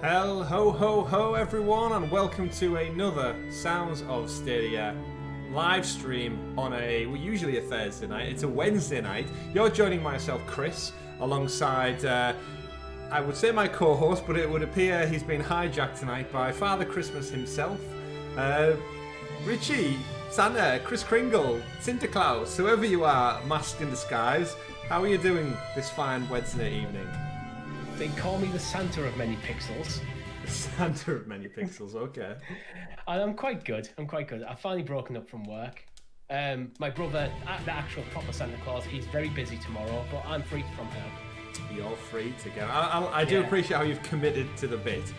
Hell ho ho ho everyone, and welcome to another Sounds of Stadia live stream on usually a Thursday night. It's a Wednesday night. You're joining myself, Chris, alongside I would say my co-host, but it would appear he's been hijacked tonight by Father Christmas himself, Richie, Santa, Kris Kringle, Santa Claus, whoever you are, masked in disguise. How are you doing this fine Wednesday evening? They call me the Santa of many pixels. Santa of many pixels, okay. I'm quite good. I've finally broken up from work. My brother, the actual proper Santa Claus, he's very busy tomorrow, but I'm free from him. You're free to go. I do appreciate how you've committed to the bit.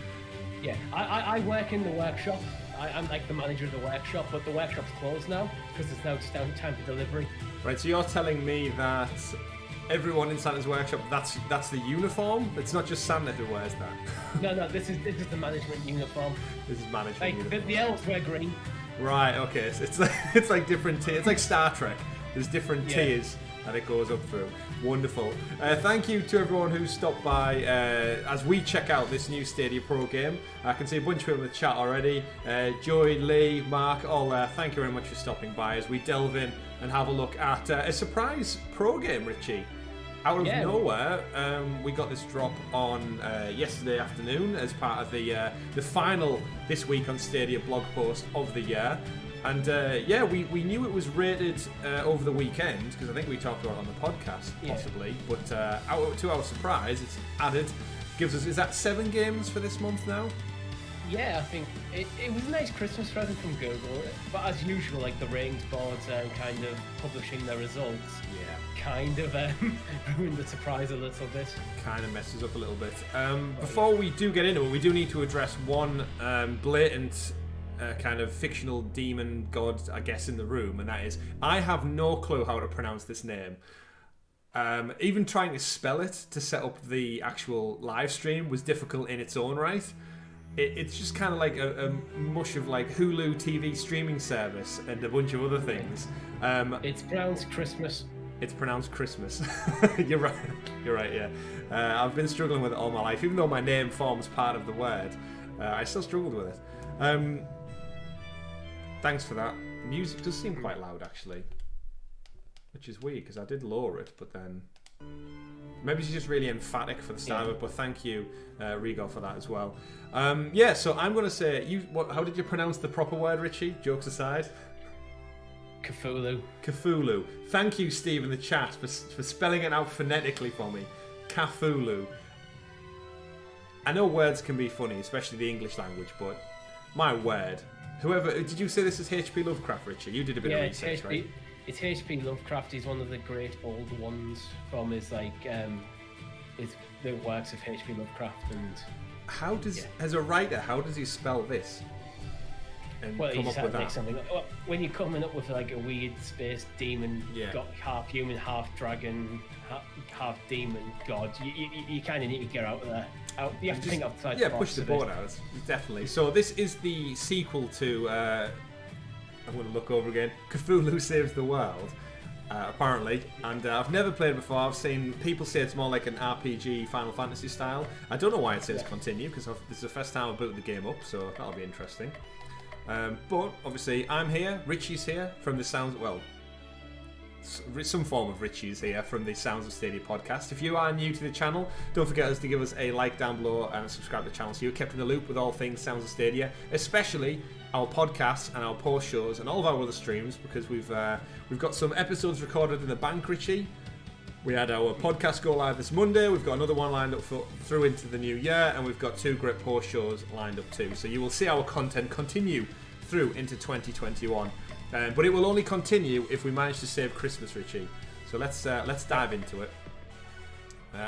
Yeah, I work in the workshop. I'm like the manager of the workshop, but the workshop's closed now because it's now just down time for delivery. Right, so you're telling me that everyone in Santa's workshop, that's the uniform? It's not just Santa who wears that. No, this is the management uniform. This is management uniform. The elves wear green. Right, okay, so it's like different tiers. It's like Star Trek. There's different tiers that it goes up through. Wonderful. Thank you to everyone who stopped by as we check out this new Stadia Pro game. I can see a bunch of people in the chat already. Joey, Lee, Mark, all there. Thank you very much for stopping by as we delve in and have a look at a surprise pro game, Richie. Out of nowhere, we got this drop on yesterday afternoon as part of the final This Week on Stadia blog post of the year. And we knew it was rated over the weekend, because I think we talked about it on the podcast, possibly. But to our surprise, it's added, gives us, is that 7 games for this month now? Yeah, I think it was a nice Christmas present from Google. But as usual, like the ratings boards kind of publishing their results, kind of ruined the surprise a little bit. Kind of messes up a little bit. Before we do get into it, we do need to address one blatant kind of fictional demon god, I guess, in the room, and that is, I have no clue how to pronounce this name. Even trying to spell it to set up the actual live stream was difficult in its own right. it's just kind of like a mush of like Hulu TV streaming service and a bunch of other things. It's pronounced Christmas. It's pronounced Christmas. You're right. You're right. Yeah. I've been struggling with it all my life, even though my name forms part of the word. I still struggled with it. Thanks for that. Music does seem quite loud, actually, which is weird because I did lower it, but then maybe she's just really emphatic for the start of it. But thank you, Rigo, for that as well. Yeah. So I'm going to say, how did you pronounce the proper word, Richie? Jokes aside. Cthulhu. Cthulhu. Thank you, Steve, in the chat for spelling it out phonetically for me. Cthulhu. I know words can be funny, especially the English language, but my word. Whoever did you say this is H.P. Lovecraft, Richie? You did a bit of research, right? It's H.P. Lovecraft. He's one of the great old ones from his the works of H.P. Lovecraft. And how does as a writer, how does he spell this? And well, come you up just with make that? something up. When you're coming up with like a weird space demon, got half human, half dragon, half demon god, you kind of need to get out of there. You have to think outside the box. Push the board out, definitely. So this is the sequel to, I'm going to look over again, Cthulhu Saves the World, apparently. And I've never played it before. I've seen people say it's more like an RPG Final Fantasy style. I don't know why it says continue, because this is the first time I've built the game up, so that'll be interesting. But obviously I'm here, Richie's here from the Sounds, well, some form of Richie's here from the Sounds of Stadia podcast. If you are new to the channel, don't forget to give us a like down below and subscribe to the channel so you're kept in the loop with all things Sounds of Stadia, especially our podcasts and our post shows and all of our other streams, because we've got some episodes recorded in the bank, Richie. We had our podcast go live this Monday. We've got another one lined up through into the new year, and we've got 2 great post shows lined up too. So you will see our content continue through into 2021, but it will only continue if we manage to save Christmas, Richie. So let's dive into it.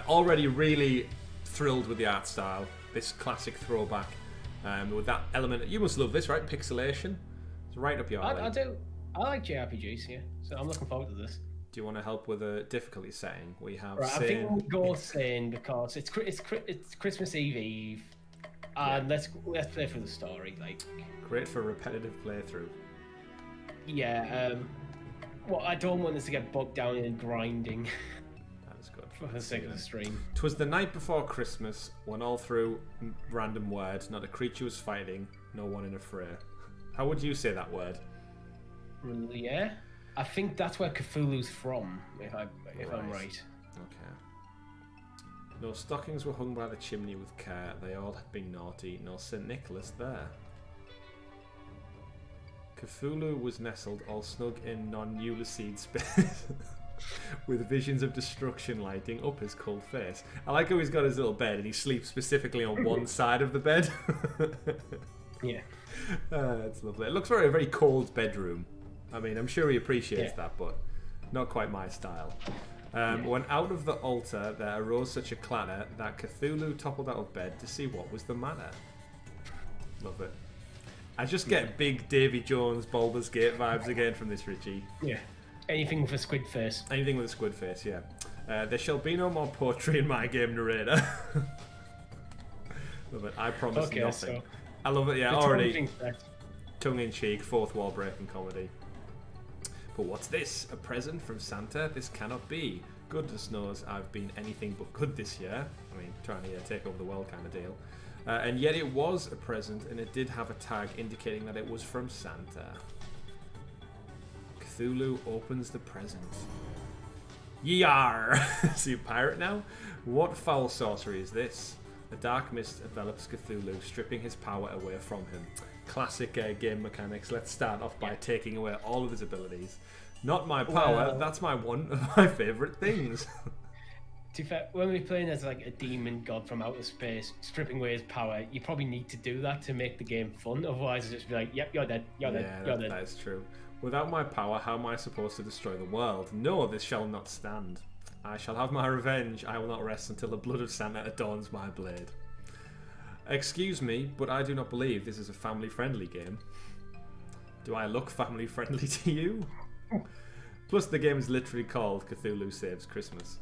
Already really thrilled with the art style, this classic throwback, with that element. You must love this, right? Pixelation. It's right up your alley. I do. I like JRPGs here, so I'm looking forward to this. Do you want to help with a difficulty setting? We have. Right, I think we'll go Sane because it's Christmas Eve, and let's play through the story. Like, great for repetitive playthrough. Yeah. What I don't want is to get bogged down in grinding. That is good. For the sake of the stream. 'Twas the night before Christmas, when all through random words, not a creature was fighting, no one in a fray. How would you say that word? Yeah. I think that's where Cthulhu's from, if I'm right. Okay. No stockings were hung by the chimney with care. They all had been naughty. No St. Nicholas there. Cthulhu was nestled all snug in non-Ulysses space, with visions of destruction lighting up his cold face. I like how he's got his little bed and he sleeps specifically on one side of the bed. Yeah. It's lovely. It looks very, very cold bedroom. I mean, I'm sure he appreciates that, but not quite my style. When out of the altar there arose such a clatter that Cthulhu toppled out of bed to see what was the matter. Love it. I just get big Davy Jones, Baldur's Gate vibes again from this, Richie. Yeah. Anything with a squid face. Anything with a squid face, yeah. There shall be no more poetry in my game, narrator. Love it. I promise nothing. So I love it, yeah. Already tongue-in-cheek, fourth wall breaking comedy. But what's this? A present from Santa? This cannot be. Goodness knows I've been anything but good this year. I mean, trying to take over the world kind of deal. And yet it was a present, and it did have a tag indicating that it was from Santa. Cthulhu opens the present. Yar! Is he a pirate now? What foul sorcery is this? A dark mist envelops Cthulhu, stripping his power away from him. Classic game mechanics. Let's start off by taking away all of his abilities. Not my power, that's one of my favourite things. To be fair, when we're playing as like a demon god from outer space, stripping away his power, you probably need to do that to make the game fun. Otherwise, it's just be like, yep, you're dead, you're dead, you're dead. That is true. Without my power, how am I supposed to destroy the world? No, this shall not stand. I shall have my revenge. I will not rest until the blood of Santa adorns my blade. Excuse me, but I do not believe this is a family-friendly game. Do I look family-friendly to you? Plus, the game is literally called Cthulhu Saves Christmas.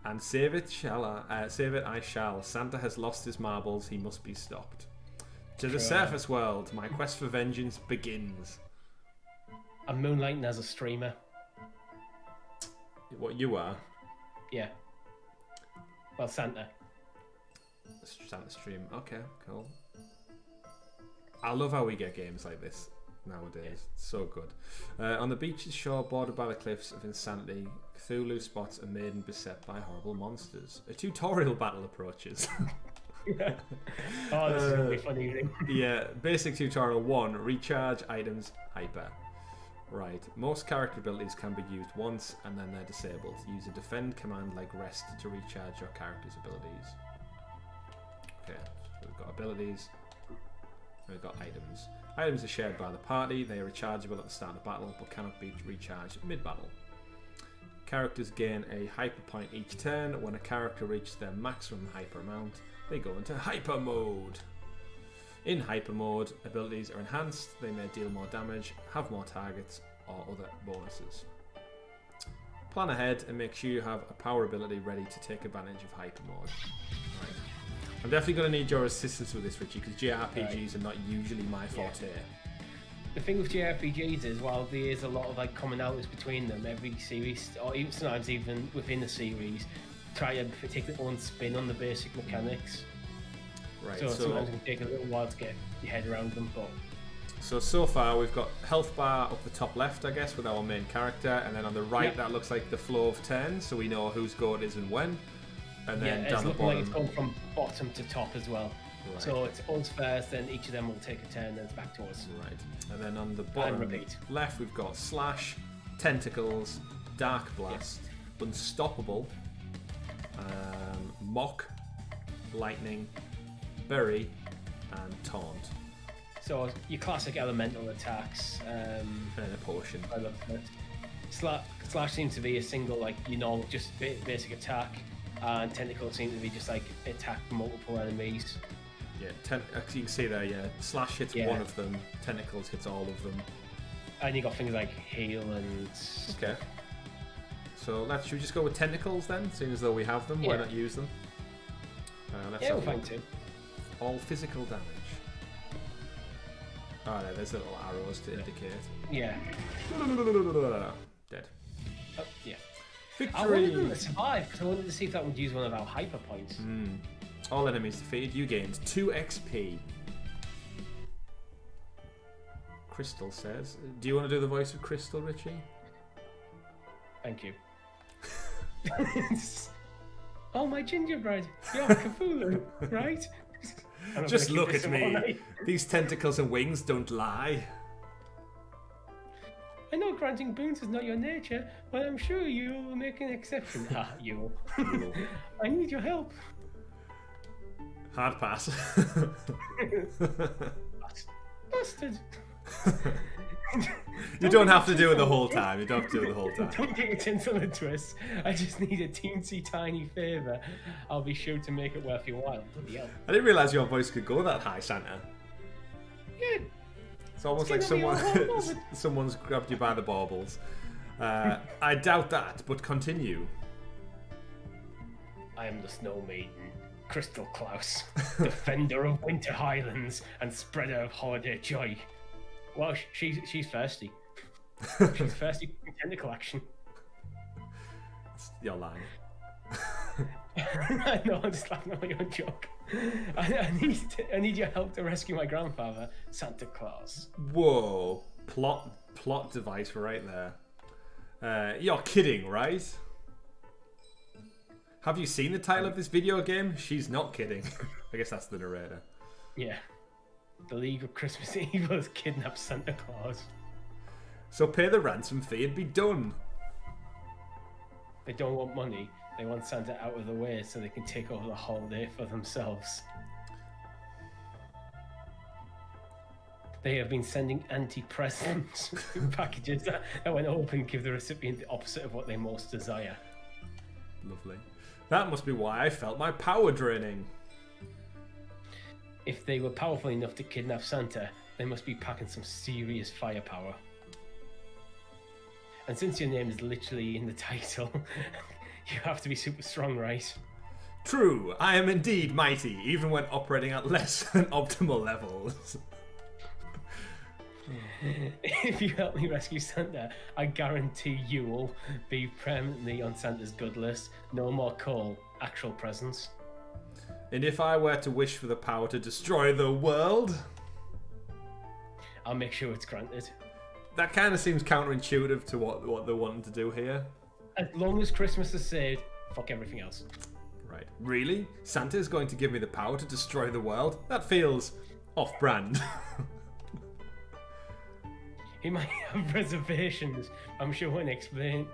And save it I shall. Santa has lost his marbles, he must be stopped. To the surface world, my quest for vengeance begins. I'm moonlighting as a streamer. What you are? Yeah. Well, Santa. Santa stream. Okay, cool. I love how we get games like this nowadays. Yeah. It's so good. On the beach's shore, bordered by the cliffs of insanity, Cthulhu spots a maiden beset by horrible monsters. A tutorial battle approaches. Oh, this is going to be funny. Yeah, basic tutorial 1, recharge items, hyper. Right, most character abilities can be used once and then they're disabled. Use a defend command like rest to recharge your character's abilities. Okay, so we've got abilities, and we've got items. Items are shared by the party, they are rechargeable at the start of battle but cannot be recharged mid-battle. Characters gain a hyper point each turn. When a character reaches their maximum hyper amount, they go into hyper mode. In hyper mode, abilities are enhanced, they may deal more damage, have more targets, or other bonuses. Plan ahead and make sure you have a power ability ready to take advantage of hyper mode. Right. I'm definitely going to need your assistance with this, Richie, because JRPGs are not usually my forte. The thing with JRPGs is, while there is a lot of commonalities between them, every series, or even sometimes even within a series, try to take their own spin on the basic mechanics. Right, so sometimes it can take a little while to get your head around them, but... So far we've got health bar up the top left, I guess, with our main character, and then on the right that looks like the flow of turns, so we know whose go it is and when. And then down the bottom... like it's going from bottom to top as well. Right. So it's us first, then each of them will take a turn, then it's back to us. Right. And then on the bottom left we've got slash, tentacles, dark blast, unstoppable, mock, lightning, bury, and taunt. So your classic elemental attacks. And a potion. I love it. Slash seems to be a single, just basic attack, and tentacles seem to be just attack multiple enemies. Yeah, you can see there. Yeah, slash hits one of them. Tentacles hits all of them. And you got things like heal and. Okay. So should we just go with tentacles then? Seeing as though we have them, why not use them? We'll find two. All physical damage. Oh, there's little arrows to indicate. Yeah. Dead. Oh, yeah. Victory! I wanted them to survive because I wanted to see if that would use one of our hyper points. All enemies defeated, you gained 2 XP. Crystal says. Do you want to do the voice of Crystal, Richie? Thank you. Oh, my gingerbread. You're Cthulhu, right? Just look at me. These tentacles and wings don't lie. I know granting boons is not your nature, but I'm sure you will make an exception. You. I need your help. Hard pass. Bastard. You don't have to do it the whole time. You don't have to do it the whole time. Don't take a tinsel and twist. I just need a teensy tiny favour. I'll be sure to make it worth your while. Bloody hell. I didn't realise your voice could go that high, Santa. Yeah. It's almost like someone's grabbed you by the baubles. I doubt that, but continue. I am the Snow Maiden, Crystal Klaus, defender of Winter Highlands and spreader of holiday joy. Well, she's thirsty. She's thirsty for tentacle action. You're lying. No, I'm just laughing at my own joke. I need your help to rescue my grandfather, Santa Claus. Whoa, plot device right there. You're kidding, right? Have you seen the title of this video game? She's not kidding. I guess that's the narrator. Yeah. The League of Christmas Evils kidnapped Santa Claus. So pay the ransom fee and be done. They don't want money. They want Santa out of the way so they can take over the holiday for themselves. They have been sending anti-presents packages that when opened give the recipient the opposite of what they most desire. Lovely. That must be why I felt my power draining. If they were powerful enough to kidnap Santa, they must be packing some serious firepower. And since your name is literally in the title, you have to be super strong, right? True, I am indeed mighty, even when operating at less than optimal levels. If you help me rescue Santa, I guarantee you will be permanently on Santa's good list. No more call, actual presents. And if I were to wish for the power to destroy the world, I'll make sure it's granted. That kind of seems counterintuitive to what they're wanting to do here. As long as Christmas is saved, fuck everything else. Right. Really? Santa is going to give me the power to destroy the world? That feels off-brand. He might have reservations. I'm sure when explain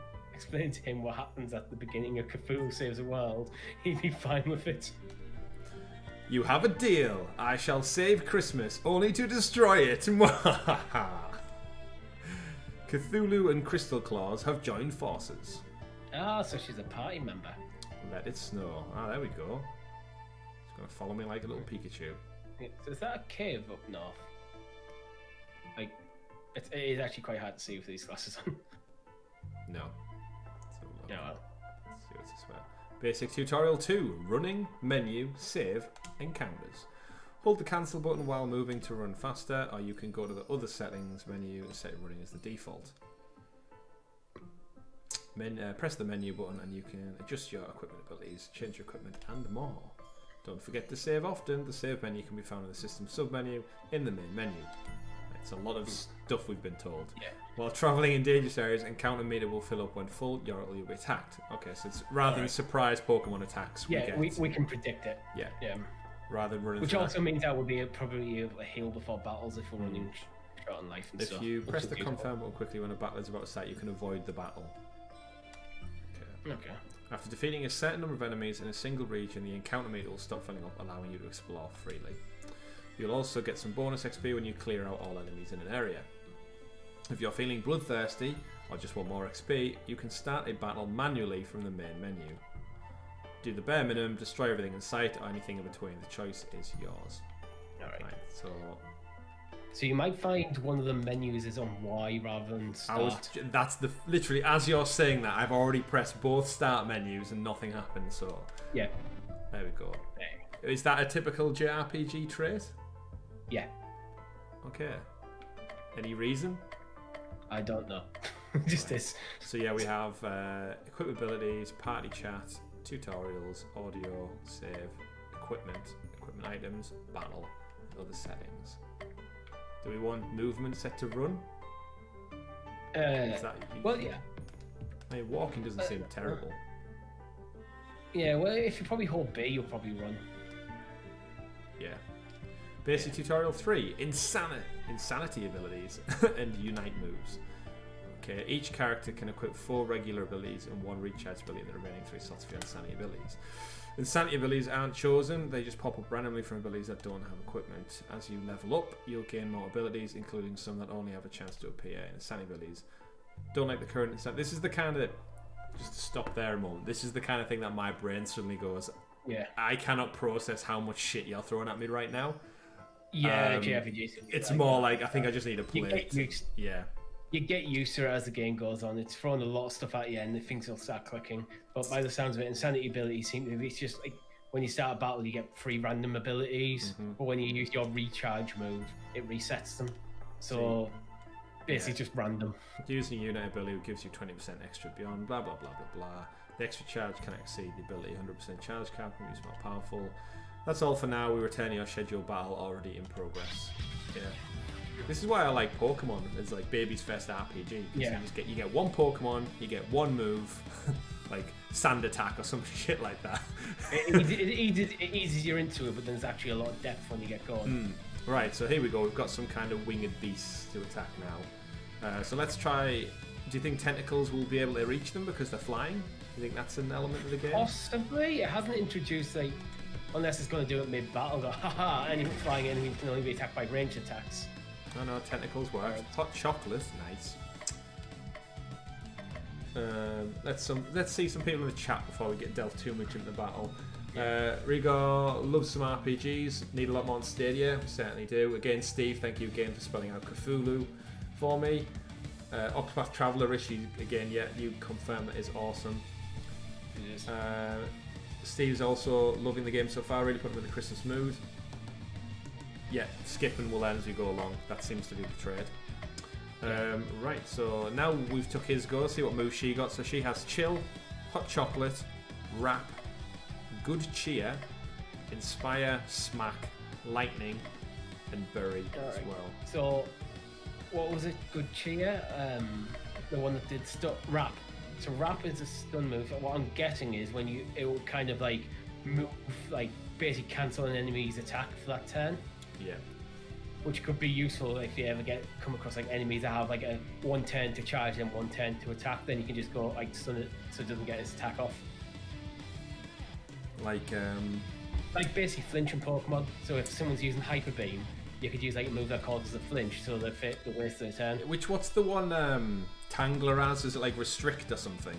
to him what happens at the beginning of Cthulhu Saves the World, he'd be fine with it. You have a deal. I shall save Christmas, only to destroy it. Cthulhu and Crystal Claus have joined forces. Ah, so she's a party member. Let it snow. Ah, there we go. It's going to follow me like a little Pikachu. Yeah, so is that a cave up north? Like, it is actually quite hard to see with these glasses on. No. No. Let's see what's this way. Basic tutorial 2. Running, menu, save, encounters. Hold the cancel button while moving to run faster, or you can go to the other settings menu and set running as the default. Press the menu button and you can adjust your equipment abilities, change your equipment and more. Don't forget to save often. The save menu can be found in the system submenu in the main menu. It's a lot of stuff we've been told. Yeah. While travelling in dangerous areas, encounter meter will fill up when full, you'll be attacked. Okay, so it's rather than surprise Pokemon attacks. Yeah, we can predict it. Yeah. Yeah. Rather than running. Which also means that would be probably a heal before battles if we're running short on life and if stuff. If you press the confirm button quickly when a battle is about to start, you can avoid the battle. Okay. After defeating a certain number of enemies in a single region, the encounter meter will stop filling up, allowing you to explore freely. You'll also get some bonus XP when you clear out all enemies in an area. If you're feeling bloodthirsty or just want more XP, you can start a battle manually from the main menu. Do the bare minimum, destroy everything in sight, or anything in between. The choice is yours. Alright. So you might find one of the menus is on Y rather than start. That's literally, as you're saying that, I've already pressed both start menus and nothing happened, so... Yeah. There we go. Hey. Is that a typical JRPG trait? Yeah. Okay. Any reason? I don't know. Just this. So yeah, we have equipment abilities, party chat, tutorials, audio, save, equipment items, battle, and other settings. Do we want movement set to run? Well, yeah. I mean, walking doesn't seem terrible. Yeah, well, if you probably hold B, you'll probably run. Yeah. Basic tutorial 3, insanity abilities and unite moves. Okay, each character can equip 4 regular abilities and 1 recharge ability in the remaining 3 slots for your insanity abilities. Insanity abilities aren't chosen, they just pop up randomly from abilities that don't have equipment. As you level up, you'll gain more abilities, including some that only have a chance to appear in insanity abilities. Don't like the current insanity. This is the kind of, just to stop there a moment, this is the kind of thing that my brain suddenly goes, yeah, I cannot process how much shit you're throwing at me right now. Yeah, JRPGs. It's like more like, I think I just need to play it. Yeah. You get used to it as the game goes on. It's throwing a lot of stuff at you and things will start clicking. But by the sounds of it, insanity abilities seem to be, it's just like when you start a battle, you get 3 random abilities. But when you use your recharge move, it resets them. So basically just random. Using a unit ability gives you 20% extra beyond blah blah blah blah blah. The extra charge can exceed the ability 100% charge cap and use more powerful. That's all for now. We return your scheduled battle already in progress. Yeah. This is why I like Pokemon. It's like baby's first RPG. Yeah. You get one Pokemon, you get one move, like Sand Attack or some shit like that. It eases you into it, but there's actually a lot of depth when you get going. Right, so here we go. We've got some kind of winged beasts to attack now. So let's try. Do you think tentacles will be able to reach them because they're flying? Do you think that's an element of the game? Possibly. It hasn't introduced like, unless it's going to do it mid-battle. Go, haha! Anything flying enemy can only be attacked by ranged attacks. No, tentacles work. Hot chocolate, nice. Let's see some people in the chat before we get delved too much into the battle. Rigor loves some RPGs. Need a lot more on Stadia. We certainly do. Again, Steve, thank you again for spelling out Cthulhu for me. Octopath Traveler, Richie, again, yeah, you confirm that is awesome. It is. Steve's also loving the game so far, really putting him in the Christmas mood. Yeah, skipping will end as we go along. That seems to be the trade. Right, so now we've took his go, see what move she got. So she has chill, hot chocolate, wrap, good cheer, inspire, smack, lightning, and bury as well. So, what was it? Good cheer? The one that did wrap. So wrap is a stun move. What I'm getting is when it will kind of like move, like basically cancel an enemy's attack for that turn. Yeah. Which could be useful if you ever come across like enemies that have like a 1 turn to charge and 1 turn to attack. Then you can just go like stun it so it doesn't get its attack off. Like basically flinch in Pokemon. So if someone's using Hyper Beam, you could use like a move that causes a flinch, so they waste their turn. What's the one Tangler has? Is it like restrict or something?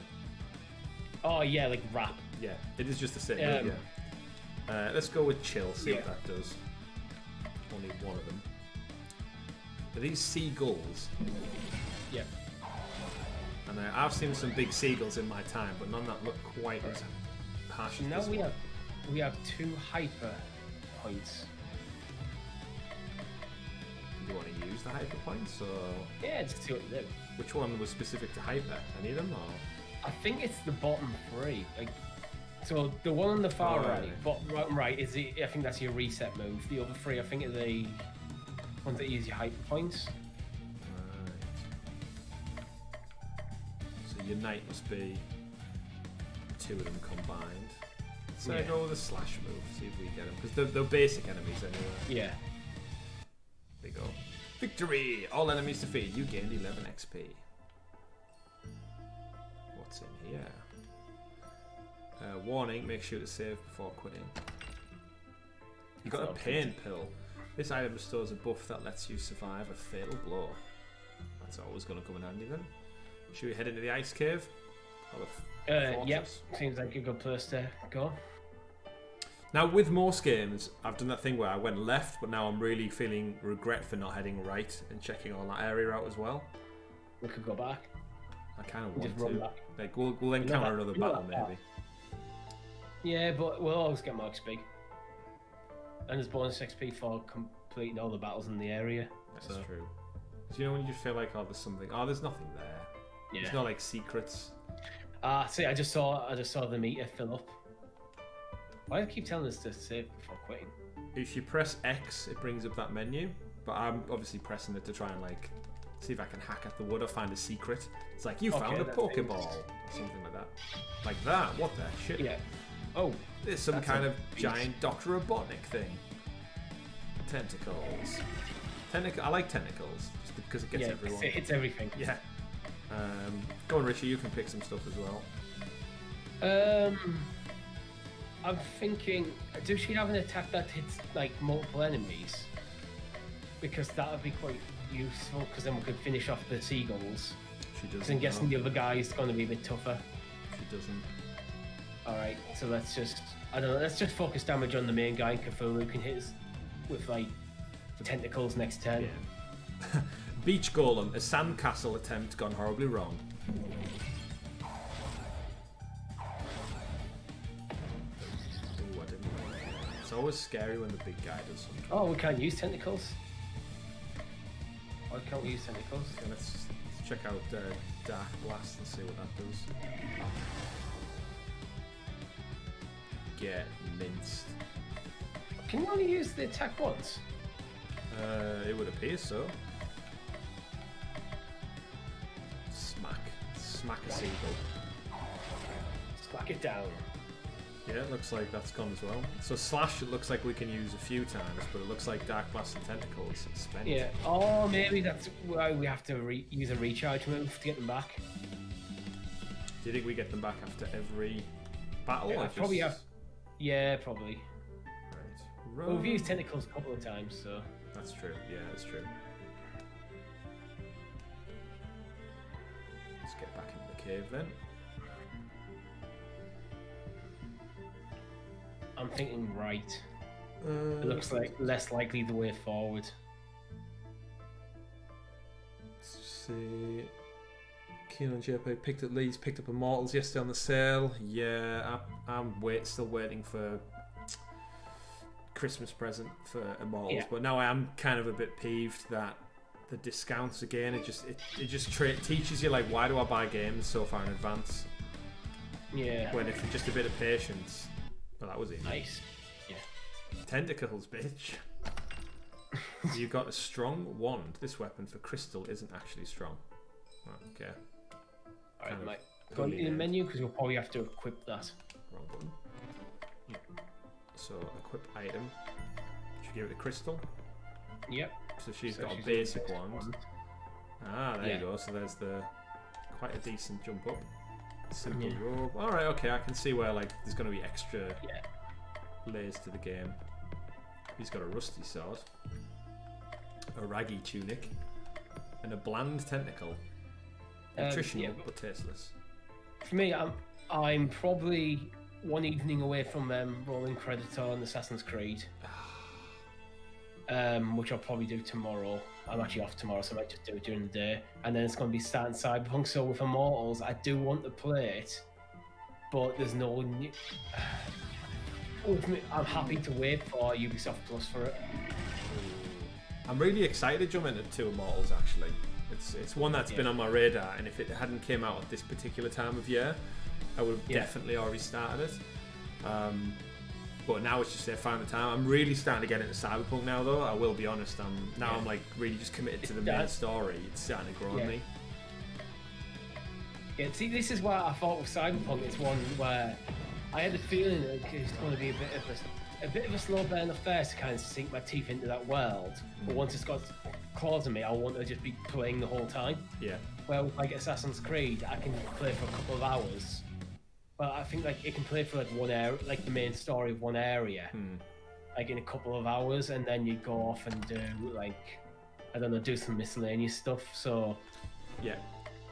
Oh yeah, like wrap. Yeah, it is just the same. Yeah. Let's go with chill. See what that does. Only one of them. Are these seagulls? Yeah. And I've seen some big seagulls in my time, but none that look quite as passionate. Now we have 2 hyper points. Do you want to use the hyper points, or yeah, just see what they do. Which one was specific to hyper? Any of them, or I think it's the bottom 3. Like, so the one on the far bottom right is I think that's your reset move. The other 3, I think, are the ones that use your hyper points. Right. So unite must be 2 of them combined. So I go with the slash move. See if we get them, because they're basic enemies anyway. Yeah. There you go. Victory! All enemies defeated. You gained 11 XP. What's in here? Warning, make sure to save before quitting. You got a pain pill. This item restores a buff that lets you survive a fatal blow. That's always going to come in handy then. Should we head into the ice cave? Yep, seems like a good place to go. Now, with most games, I've done that thing where I went left, but now I'm really feeling regret for not heading right and checking all that area out as well. We could go back. I kind of want to. Like, we'll encounter another battle, maybe. Yeah, but we'll always get more XP. And there's bonus XP for completing all the battles in the area. That's true. So, you know, when you just feel like, oh, there's something. Oh, there's nothing there. Yeah. There's no, like, secrets. See, I just saw the meter fill up. Why do they keep telling us to save before quitting? If you press X, it brings up that menu. But I'm obviously pressing it to try and, like, see if I can hack at the wood or find a secret. It's like, you found a Pokeball. Or something like that. Like that. What the shit? Yeah. Oh. There's some kind of giant Dr. Robotnik thing. Tentacles. I like tentacles, just because it gets everyone. It hits everything. Yeah. Go on, Richie, you can pick some stuff as well. I'm thinking, does she have an attack that hits like multiple enemies? Because that would be quite useful, because then we could finish off the seagulls. She doesn't. I'm guessing the other guy is going to be a bit tougher. She doesn't. Alright, so let's just focus damage on the main guy. Cthulhu can hit us with like tentacles next turn. Yeah. Beach Golem, a sandcastle attempt gone horribly wrong. Ooh, I didn't like that. It's always scary when the big guy does something. Oh, we can't use tentacles? Why can't we use tentacles? Okay, let's check out Dark Blast and see what that does. Get minced. Can you only use the attack once? It would appear so. Smack a seagull. Slack it down. Yeah, it looks like that's gone as well. So slash, it looks like we can use a few times, but it looks like Dark Blast and Tentacles spent. Yeah. Oh, maybe that's why we have to use a recharge move to get them back. Do you think we get them back after every battle? Yeah, probably have. Yeah, probably. Right. Well, we've used Tentacles a couple of times, so. That's true. Yeah, that's true. Let's get back into the cave then. I'm thinking right. It looks like less likely the way forward. Let's see. Keen on JP. Picked up Leeds. Picked up Immortals yesterday on the sale. Yeah, I'm still waiting for Christmas present for Immortals, but now I am kind of a bit peeved that the discounts again. It just teaches you like, why do I buy games so far in advance? Yeah. When if just a bit of patience. Well, that was it. Nice. Yeah. Tentacles, bitch. You got a strong wand. This weapon for crystal isn't actually strong. Okay. Alright, mate. Go into the menu because we'll probably have to equip that. Wrong button. So equip item. Should give it a crystal. Yep. So she's got a basic wand. Ah, there you go. So there's quite a decent jump up. Simple robe. All right, okay. I can see where like there's going to be extra layers to the game. He's got a rusty sword, a raggy tunic, and a bland tentacle. Nutritional but tasteless. For me, I'm probably one evening away from rolling credits on Assassin's Creed, which I'll probably do tomorrow. I'm actually off tomorrow, so I might just do it during the day. And then it's going to be starting Cyberpunk. So with Immortals, I do want to play it, but there's no new... I'm happy to wait for Ubisoft Plus for it. I'm really excited to jump into 2 Immortals, actually. It's one that's been on my radar, and if it hadn't came out at this particular time of year, I would have definitely already started it. But now it's just I found the time. I'm really starting to get into Cyberpunk now, though. I will be honest. I'm like really just committed to the main story. It's starting to grow on me. Yeah, see, this is why I thought with Cyberpunk, it's one where I had a feeling that it's going to be a bit of a slow burn affair to kind of sink my teeth into that world. But once it's got claws on me, I want to just be playing the whole time. Yeah. Well, like Assassin's Creed, I can play for a couple of hours. But I think like it can play for like one area, like the main story of one area, like in a couple of hours, and then you go off and do like, I don't know, do some miscellaneous stuff. So yeah,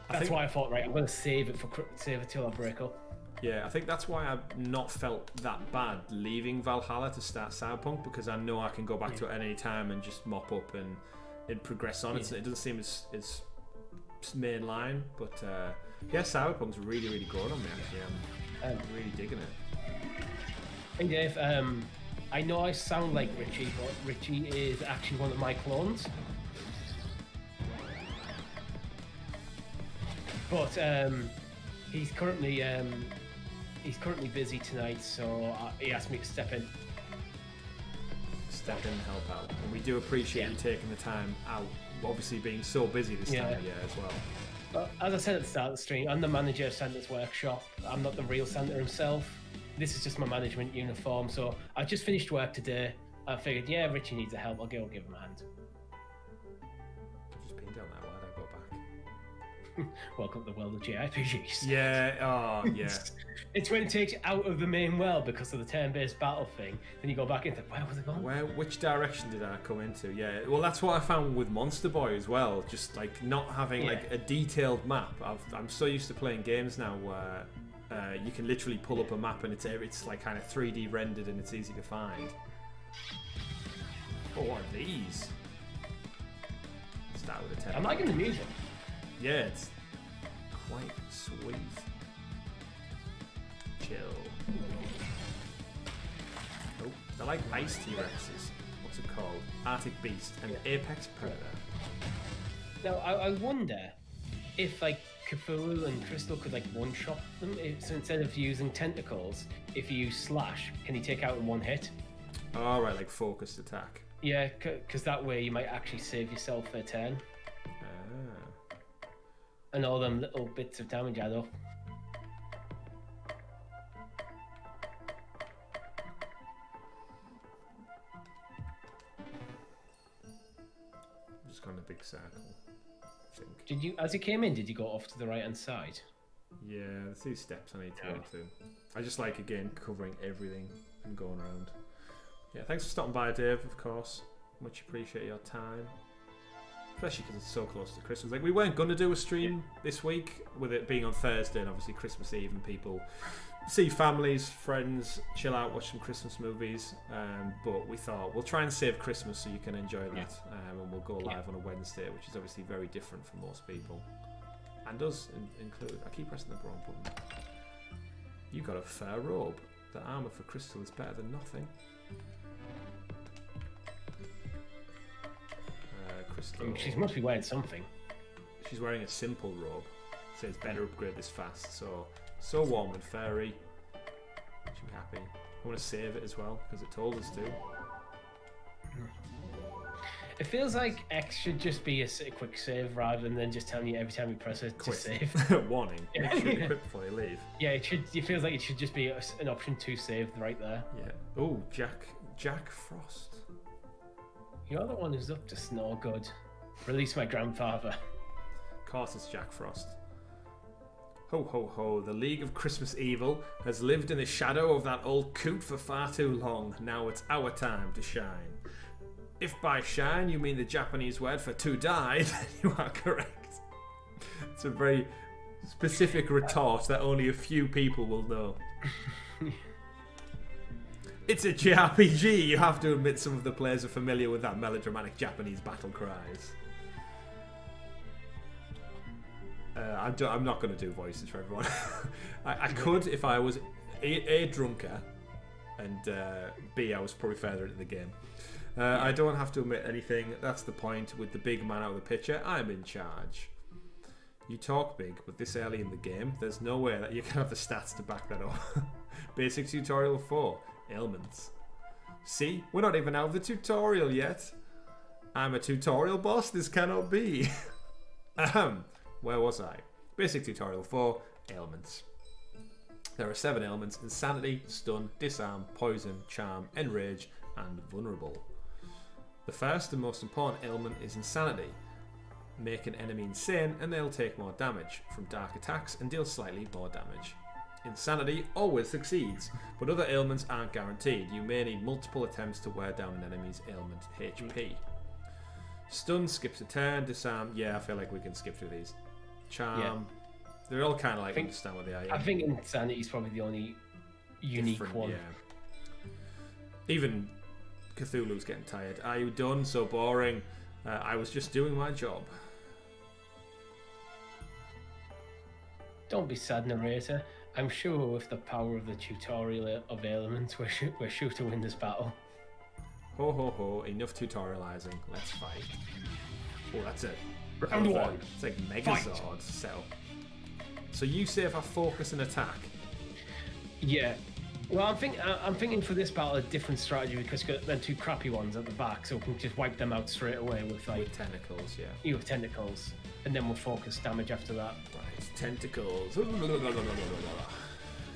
that's why I thought, right, I'm going to save it till I break up. Yeah, I think that's why I've not felt that bad leaving Valhalla to start Cyberpunk, because I know I can go back to it at any time and just mop up and progress on. It doesn't seem as mainline, but yeah, Cyberpunk's really, really growing on me actually. I'm really digging it. Hey Dave, I know I sound like Richie, but Richie is actually one of my clones. But he's currently busy tonight, so he asked me to step in. Step in and help out. And we do appreciate you taking the time out, obviously being so busy this time of year as well. Well, as I said at the start of the stream, I'm the manager of Santa's workshop. I'm not the real Santa himself. This is just my management uniform. So I just finished work today. I figured, yeah, Richie needs a help. I'll go give him a hand. I've just been down that. Why'd I go back? Welcome to the world of JRPGs. Yeah, oh, yeah. It's when it takes you out of the main world because of the turn-based battle thing. Then you go back into, where was it going? Which direction did I come into? Yeah, well, that's what I found with Monster Boy as well. Just like not having like a detailed map. I'm so used to playing games now where you can literally pull up a map and it's like kind of 3D rendered and it's easy to find. Oh, what are these? Start with a 10. I'm liking the music. Yeah, it's quite sweet. Chill. Oh, they're like ice T-Rexes. What's it called? Arctic Beast and Apex Predator. Now, I wonder if like Cthulhu and Crystal could like one-shot them. So instead of using tentacles, if you use slash, can you take out in one hit? Oh, right, like focused attack. Yeah, because that way you might actually save yourself a turn. And all them little bits of damage add up. Just kind of a big circle, I think. Did you, as you came in, did you go off to the right hand side? Yeah, there's these steps I need to go to. I just like, again, covering everything and going around. Yeah, thanks for stopping by, Dave, of course. Much appreciate your time. Especially because it's so close to Christmas. Like, we weren't going to do a stream this week, with it being on Thursday and obviously Christmas Eve, and people see families, friends, chill out, watch some Christmas movies. But we thought we'll try and save Christmas so you can enjoy that, and we'll go live on a Wednesday, which is obviously very different for most people. and does include. I keep pressing the wrong button. You got a fair robe. The armor for crystal is better than nothing. Crystal. She must be wearing something. She's wearing a simple robe. It says better upgrade this fast. So warm and fairy. She'll be happy. I want to save it as well because it told us to. It feels like X should just be a quick save rather than just telling you every time you press it to save. Warning. Make sure you quit before you leave. Yeah, it feels like it should just be an option to save right there. Yeah. Oh, Jack Frost. You're the one who's up to Snow Good. Release my grandfather. Of course it's Jack Frost. Ho ho ho, the League of Christmas Evil has lived in the shadow of that old coot for far too long. Now it's our time to shine. If by shine you mean the Japanese word for to die, then you are correct. It's a very specific retort that only a few people will know. It's a JRPG. You have to admit some of the players are familiar with that melodramatic Japanese battle cries. I'm not going to do voices for everyone. I could if I was A, drunker, and B, I was probably further into the game. I don't have to admit anything. That's the point. With the big man out of the picture, I'm in charge. You talk big, but this early in the game, there's no way that you can have the stats to back that up. Basic tutorial 4. Ailments. See? We're not even out of the tutorial yet. I'm a tutorial boss. This cannot be. Where was I? Basic tutorial 4. Ailments. There are 7 ailments: insanity, stun, disarm, poison, charm, enrage, and vulnerable. The first and most important ailment is insanity. Make an enemy insane and they'll take more damage from dark attacks and deal slightly more damage. Insanity always succeeds, but other ailments aren't guaranteed. You may need multiple attempts to wear down an enemy's ailment HP. Stun skips a turn. Disarm, yeah, I feel like we can skip through these. Charm, they're all kind of like understand what they are. Yeah. I think insanity is probably the only unique one. Yeah. Even Cthulhu's getting tired. Are you done? So boring. I was just doing my job. Don't be sad, narrator. I'm sure with the power of the tutorial of ailments, we're sure to win this battle. Ho ho ho, enough tutorializing. Let's fight. Oh, that's it. Round 1. It's like Megazord setup. So you say if I focus and attack? Yeah. Well, I'm thinking for this battle a different strategy because we've got them 2 crappy ones at the back, so we can just wipe them out straight away with tentacles, yeah. You have tentacles, and then we'll focus damage after that. Right, tentacles.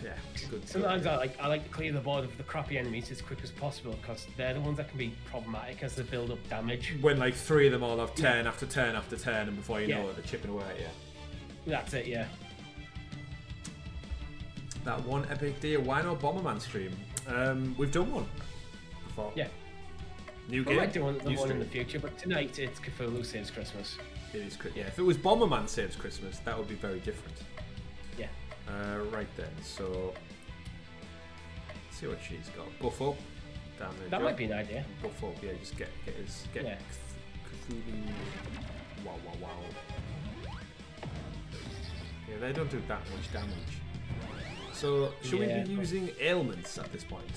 Yeah, good. Sometimes I like to clear the board of the crappy enemies as quick as possible because they're the ones that can be problematic as they build up damage. When like 3 of them all have turn after turn after turn, and before you know it, they're chipping away at you. That's it, yeah. That one epic deer. Why not Bomberman stream? We've done one before. Yeah. New game. I might do one in the future, but tonight it's Cthulhu Saves Christmas. It is, yeah. If it was Bomberman Saves Christmas, that would be very different. Yeah. Right then. So, let's see what she's got. Buff up, damage. That might be an idea. Buff up, yeah. Just get Cthulhu. Wow. Yeah, they don't do that much damage. So, should we be using ailments at this point?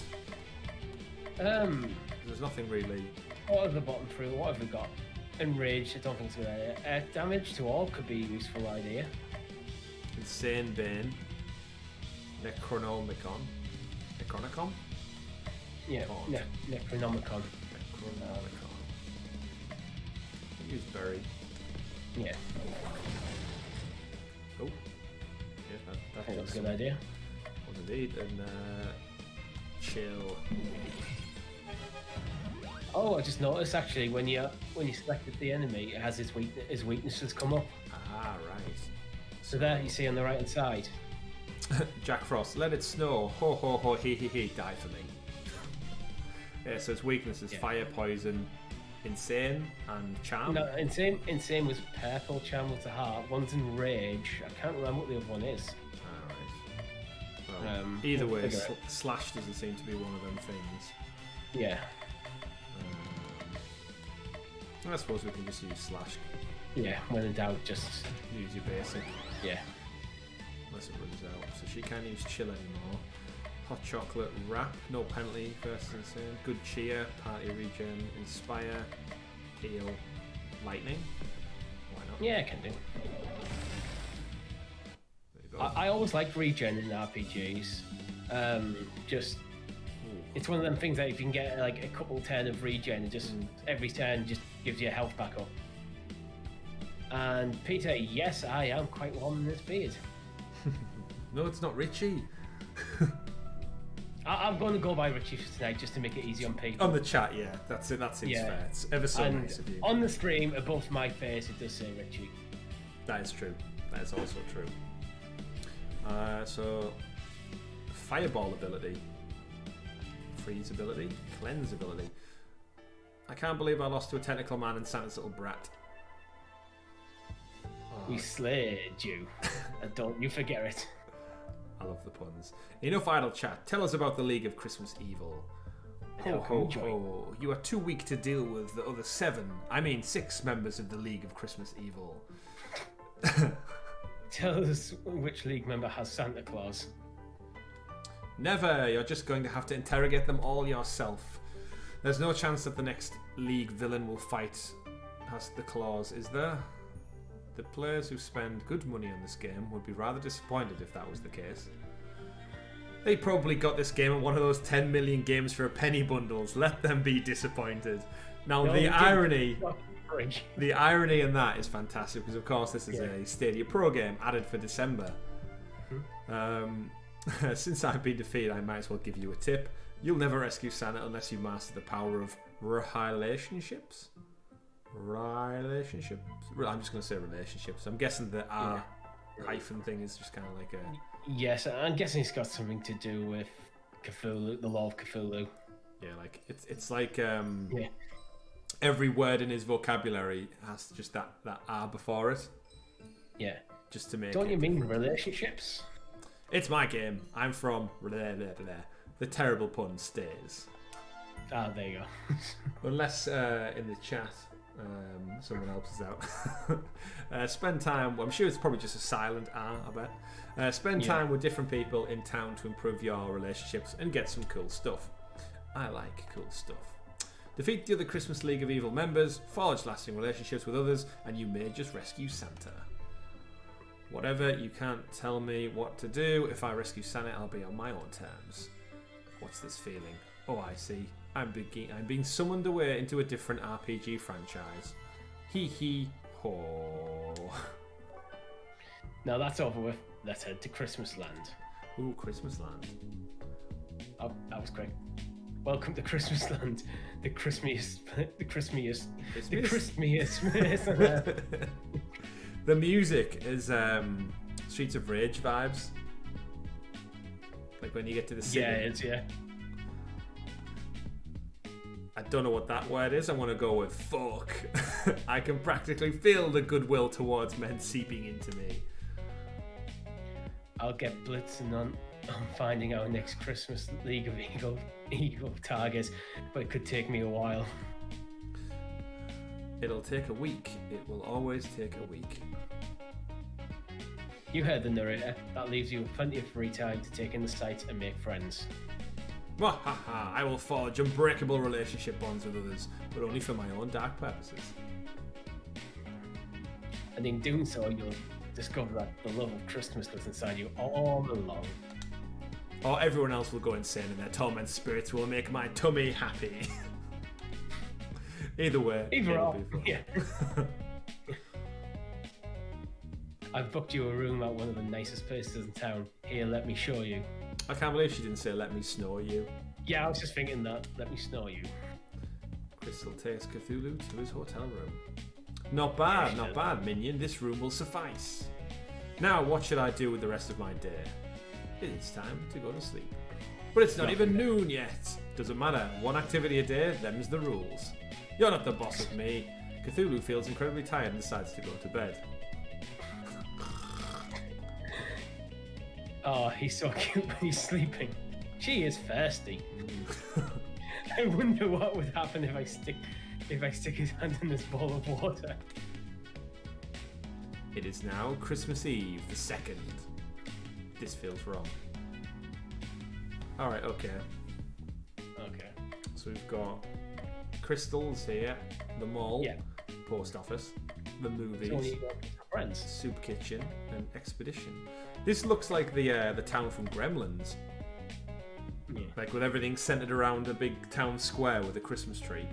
There's nothing really. What are the bottom 3? What have we got? Enraged, I don't think it's a good idea. Damage to all could be a useful idea. Insane Bane. Necronomicon. Yeah, Necronomicon. Use Berry. Yeah. Oh. Yeah, I think that's a good idea. Was indeed. And chill. Oh, I just noticed actually when you selected the enemy, it has his weaknesses come up. Ah, right. So there you see on the right hand side. Jack Frost, let it snow. Ho ho ho, he, die for me. Yeah, so its weaknesses: fire, poison, insane, and charm. No, insane was purple. Charm was a heart. One's in rage. I can't remember what the other one is. Alright. Well, either way, slash doesn't seem to be one of them things. Yeah. I suppose we can just use slash. Yeah, when in doubt, just use your basic. Yeah. Unless it runs out. So she can't use chill anymore. Hot chocolate wrap, no penalty, first insane. Good cheer, party regen, inspire, heal, lightning. Why not? Yeah, I can do. There you go. I always like regen in RPGs. Just it's one of them things that if you can get like a couple turn of regen, it just every turn just gives you a health back up. And Peter, yes, I am quite warm in this beard. No, it's not Richie. I'm going to go by Richie for tonight just to make it easy on people. On the chat, yeah, that's it. That seems fair. It's ever so nice of you. On the stream, above my face, it does say Richie. That is true. That is also true. So, fireball ability, freeze ability, cleanse ability. I can't believe I lost to a tentacle man and Santa's little brat. We slayed you. And don't you forget it. I love the puns. Enough idle chat. Tell us about the League of Christmas Evil. Ho ho ho. You are too weak to deal with the other 6 members of the League of Christmas Evil. Tell us which League member has Santa Claus. Never. You're just going to have to interrogate them all yourself. There's no chance that the next League villain will fight as the Claus, is there? The players who spend good money on this game would be rather disappointed if that was the case. They probably got this game at one of those 10 million games for a penny bundles. Let them be disappointed. Now the irony in that is fantastic because of course this is a Stadia Pro game added for December. Since I've been defeated, I might as well give you a tip. You'll never rescue Santa unless you master the power of relationships. Relationships. I'm just going to say relationships. I'm guessing the R hyphen thing is just kind of like a. Yes, I'm guessing it's got something to do with Cthulhu, the law of Cthulhu. Yeah, like it's like every word in his vocabulary has just that R before it. Yeah. Just to make. Don't you mean relationships? It's my game. I'm from. The terrible pun stays. Ah, there you go. Unless in the chat. Someone else is out. Spend time. Well, I'm sure it's probably just a silent R. I bet. Spend time with different people in town to improve your relationships and get some cool stuff. I like cool stuff. Defeat the other Christmas League of Evil members, forge lasting relationships with others, and you may just rescue Santa. Whatever, you can't tell me what to do. If I rescue Santa, I'll be on my own terms. What's this feeling? Oh, I see. I'm being summoned away into a different RPG franchise. Hee hee ho. Now that's over with. Let's head to Christmas Land. Ooh, Christmas Land. Oh, that was great. Welcome to Christmas Land. The Christmiest. The music is Streets of Rage vibes. Like when you get to the city. Yeah, it is, yeah. I don't know what that word is. I want to go with fuck. I can practically feel the goodwill towards men seeping into me. I'll get blitzing on finding our next Christmas League of Eagle targets, but it could take me a while. It'll take a week. It will always take a week. You heard the narrator. That leaves you with plenty of free time to take in the sights and make friends. Wahaha, I will forge unbreakable relationship bonds with others, but only for my own dark purposes. And in doing so, you'll discover that the love of Christmas lives inside you all along. Or everyone else will go insane and their torment spirits will make my tummy happy. Either way. Either or, yeah. I've booked you a room at one of the nicest places in town. Here, let me show you. I can't believe she didn't say let me snore you. Yeah, I was just thinking that. Let me snore you. Crystal takes Cthulhu to his hotel room. Not bad, not bad, minion. This room will suffice. Now, what should I do with the rest of my day? It's time to go to sleep. But it's not even noon yet. Doesn't matter. One activity a day, them's the rules. You're not the boss of me. Cthulhu feels incredibly tired and decides to go to bed. Oh, he's so cute when he's sleeping. She is thirsty. I wonder what would happen if I stick his hand in this bowl of water. It is now Christmas Eve, the 2nd. This feels wrong. Alright, okay. Okay. So we've got crystals here, the mall, post office, the movies, friends, soup kitchen, and expedition. This looks like the town from Gremlins. Yeah. Like with everything centered around a big town square with a Christmas tree.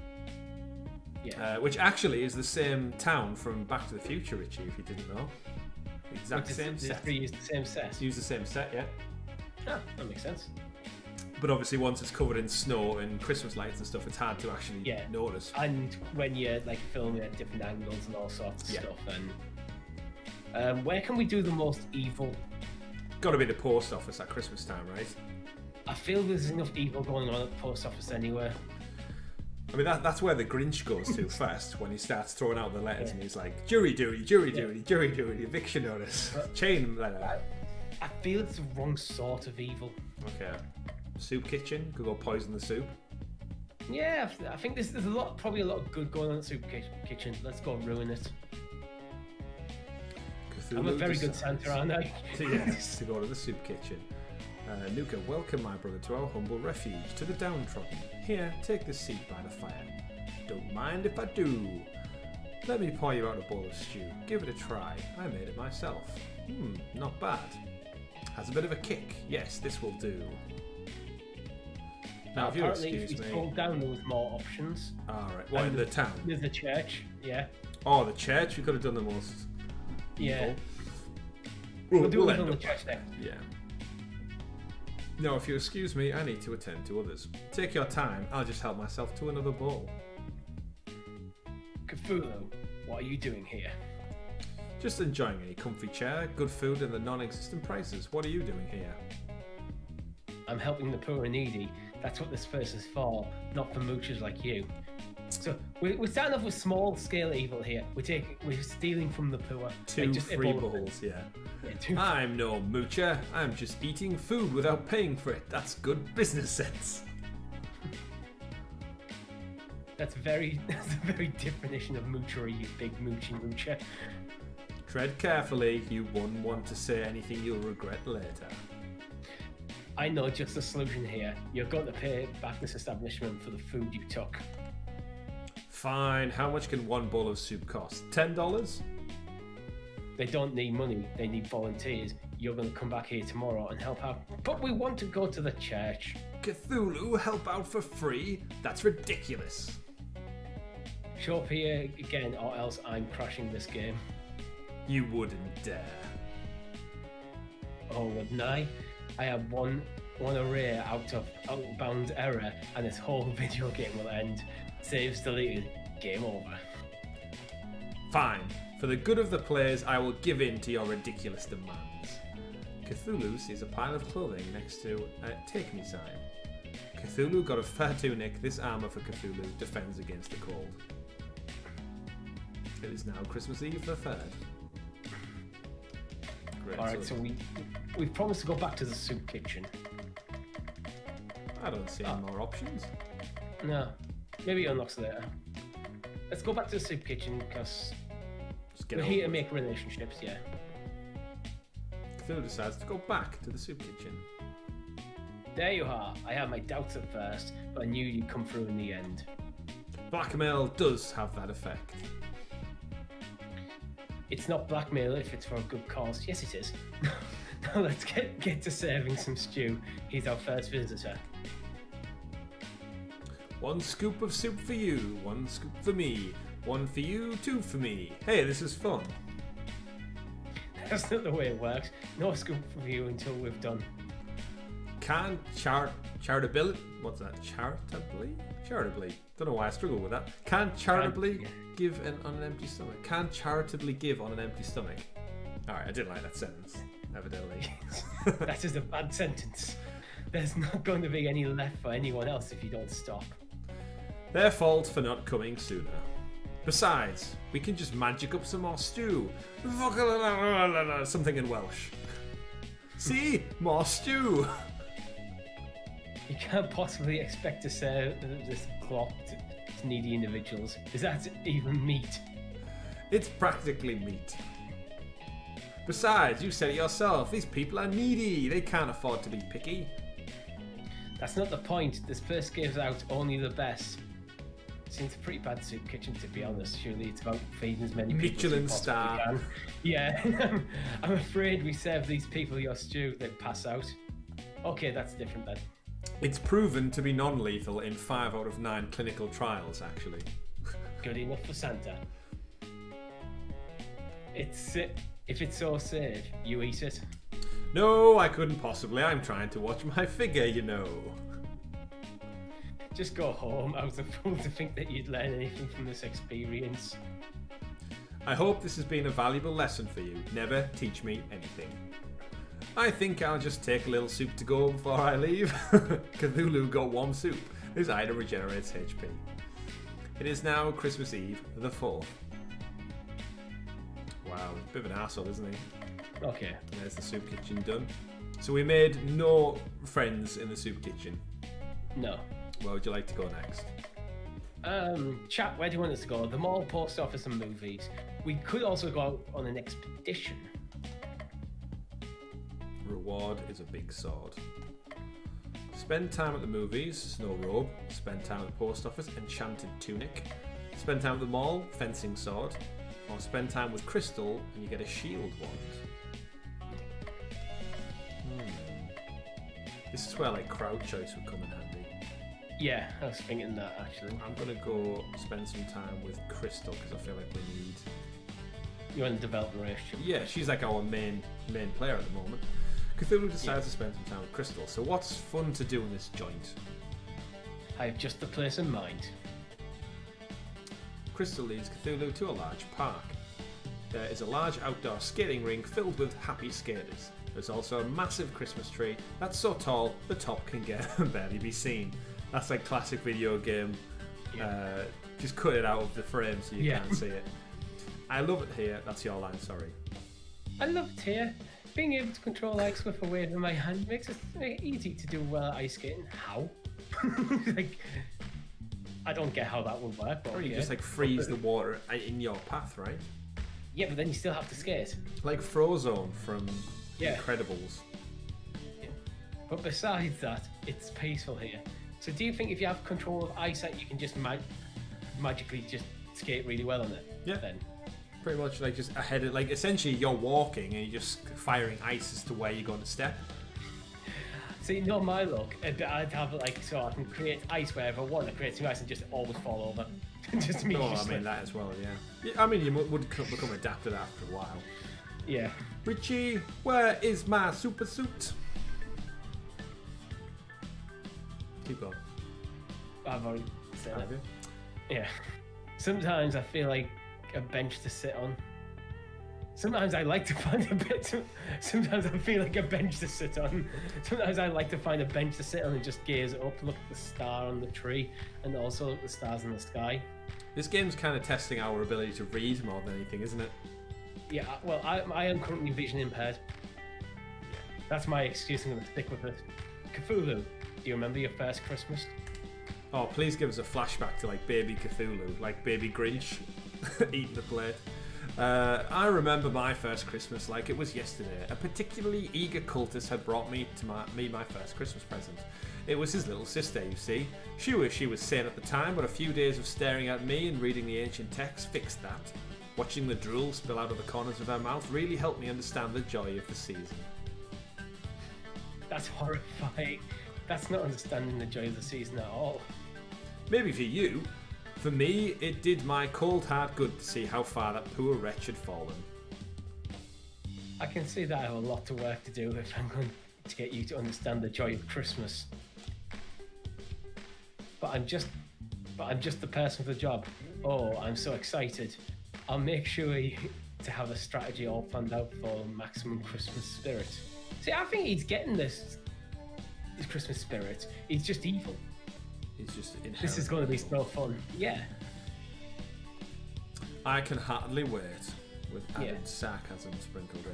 Yeah. Which actually is the same town from Back to the Future, Richie, if you didn't know. The exact same set. Use the same set. Use the same set, yeah. Ah, that makes sense. But obviously, once it's covered in snow and Christmas lights and stuff, it's hard to actually notice. And when you're like filming at different angles and all sorts of stuff, and where can we do the most evil? Got to be the post office at Christmas time, right? I feel there's enough evil going on at the post office anywhere. I mean, that's where the Grinch goes to first, when he starts throwing out the letters and he's like, jury duty, eviction notice, chain letter. I feel it's the wrong sort of evil. Okay. Soup kitchen, could go poison the soup. Yeah, I think there's probably a lot of good going on at the soup kitchen. Let's go ruin it. Cthulhu I'm a very good Santa, aren't I? Yes, to go to the soup kitchen. Nuka, welcome my brother to our humble refuge, to the downtrodden. Here, take this seat by the fire. Don't mind if I do. Let me pour you out a bowl of stew. Give it a try. I made it myself. Not bad. Has a bit of a kick. Yes, this will do. Now, if you'll excuse me. Scroll down, there was more options. Alright, what, in the town? There's the church, yeah. Oh, the church? We could have done the most evil. We'll do it on the church next. Yeah. No, if you excuse me, I need to attend to others. Take your time, I'll just help myself to another bowl. Cthulhu, what are you doing here? Just enjoying a comfy chair, good food, and the non-existent prices. What are you doing here? I'm helping the poor and needy. That's what this place is for, not for moochers like you. So we're starting off with small-scale evil here. We're stealing from the poor. Two free bowls, yeah. I'm no moocher. I'm just eating food without paying for it. That's good business sense. That's a very definition of moochery, you big moocher. Tread carefully. You wouldn't want to say anything you'll regret later. I know just the solution here. You're going to pay back this establishment for the food you took. Fine. How much can one bowl of soup cost? $10? They don't need money. They need volunteers. You're going to come back here tomorrow and help out. But we want to go to the church. Cthulhu help out for free? That's ridiculous. Show up here again or else I'm crashing this game. You wouldn't dare. Oh, wouldn't I? I have one array out of outbound error and this whole video game will end. Saves deleted. Game over. Fine. For the good of the players, I will give in to your ridiculous demands. Cthulhu sees a pile of clothing next to a take me sign. Cthulhu got a fur tunic. This armor for Cthulhu defends against the cold. It is now Christmas Eve the 3rd. Great. Alright, so we've promised to go back to the soup kitchen. I don't see any more options. No. Maybe it unlocks later. Let's go back to the soup kitchen because we're here to make relationships, yeah. Cthulhu decides to go back to the soup kitchen. There you are. I had my doubts at first, but I knew you'd come through in the end. Blackmail does have that effect. It's not blackmail if it's for a good cause. Yes, it is. Now let's get to serving some stew. He's our first visitor. 1 scoop of soup for you, 1 scoop for me, 1 for you, 2 for me. Hey, this is fun. That's not the way it works. No scoop for you until we've done. Can charitably? What's that? Charitably? Don't know why I struggle with that. Can charitably give on an empty stomach? Can charitably give on an empty stomach? Alright, I didn't like that sentence, evidently. That is a bad sentence. There's not going to be any left for anyone else if you don't stop. Their fault for not coming sooner. Besides, we can just magic up some more stew. Something in Welsh. See? More stew! You can't possibly expect to serve this cloth to needy individuals. Is that even meat? It's practically meat. Besides, you said it yourself, these people are needy. They can't afford to be picky. That's not the point. This place gives out only the best. Seems a pretty bad soup kitchen, to be honest. Surely it's about feeding as many people Michelin as we star. possibly can. Yeah. I'm afraid we serve these people your stew, they'd pass out. Okay, that's different then. It's proven to be non-lethal in 5 out of 9 clinical trials, actually. Good enough for Santa. If it's so safe, you eat it. No, I couldn't possibly. I'm trying to watch my figure, you know. Just go home. I was a fool to think that you'd learn anything from this experience. I hope this has been a valuable lesson for you. Never teach me anything. I think I'll just take a little soup to go before I leave. Cthulhu got warm soup. This item regenerates HP. It is now Christmas Eve, the 4th. Wow, bit of an arsehole, isn't he? Okay. There's the soup kitchen done. So we made no friends in the soup kitchen. No. Where would you like to go next? Chat, where do you want us to go? The mall, post office, and movies. We could also go out on an expedition. Reward is a big sword. Spend time at the movies, snow robe. Spend time at the post office, enchanted tunic. Spend time at the mall, fencing sword. Or spend time with Crystal and you get a shield wand. This is where like crowd choice would come in handy. Yeah, I was thinking that actually. I'm gonna go spend some time with Crystal because I feel like we need. You want to develop a relationship? Yeah, she's like our main player at the moment. Cthulhu decides to spend some time with Crystal. So what's fun to do in this joint? I have just the place in mind. Crystal leads Cthulhu to a large park. There is a large outdoor skating rink filled with happy skaters. There's also a massive Christmas tree that's so tall the top can barely be seen. That's like classic video game. Yeah. Just cut it out of the frame so you can't see it. I love it here. That's your line, sorry. I love it here. Being able to control ice with a wave of my hand makes it easy to do well at ice skating. How? Like, I don't get how that would work. But Or you just like freeze the water in your path, right? Yeah, but then you still have to skate. Like Frozone from Yeah. Incredibles. Yeah. But besides that, it's peaceful here. So do you think if you have control of ice that you can just magically just skate really well on it? Yeah. Then? Pretty much like just ahead of, like essentially you're walking and you're just firing ice as to where you're going to step. See, not my luck. I'd have like, so I can create ice wherever I want. I create some ice and just always fall over. Just me. Oh, I mean that as well, yeah. I mean you would become adapted after a while. Yeah. Richie, where is my super suit? Keep going. I've already said Have it. you? Yeah. Sometimes I feel like a bench to sit on. Sometimes I like to find a bit. Sometimes I feel like a bench to sit on. Sometimes I like to find a bench to sit on and just gaze up, look at the star on the tree, and also the stars in the sky. This game's kind of testing our ability to read more than anything, isn't it? Yeah. Well, I am currently vision impaired. That's my excuse. I'm going to stick with it. Cthulhu, do you remember your first Christmas? Oh, please give us a flashback to like baby Cthulhu, like baby Grinch eating the plate. I remember my first Christmas like it was yesterday. A particularly eager cultist had brought me my first Christmas present. It was his little sister, you see. She was sane at the time, but a few days of staring at me and reading the ancient text fixed that. Watching the drool spill out of the corners of her mouth really helped me understand the joy of the season. That's horrifying. That's not understanding the joy of the season at all. Maybe for you. For me, it did my cold heart good to see how far that poor wretch had fallen. I can see that I have a lot of work to do if I'm going to get you to understand the joy of Christmas. But I'm just the person for the job. Oh, I'm so excited. I'll make sure to have a strategy all planned out for maximum Christmas spirit. See, I think he's getting this Christmas spirit. He's just evil. He's just inherent. This is going to be so fun. Yeah. I can hardly wait, with added sarcasm sprinkled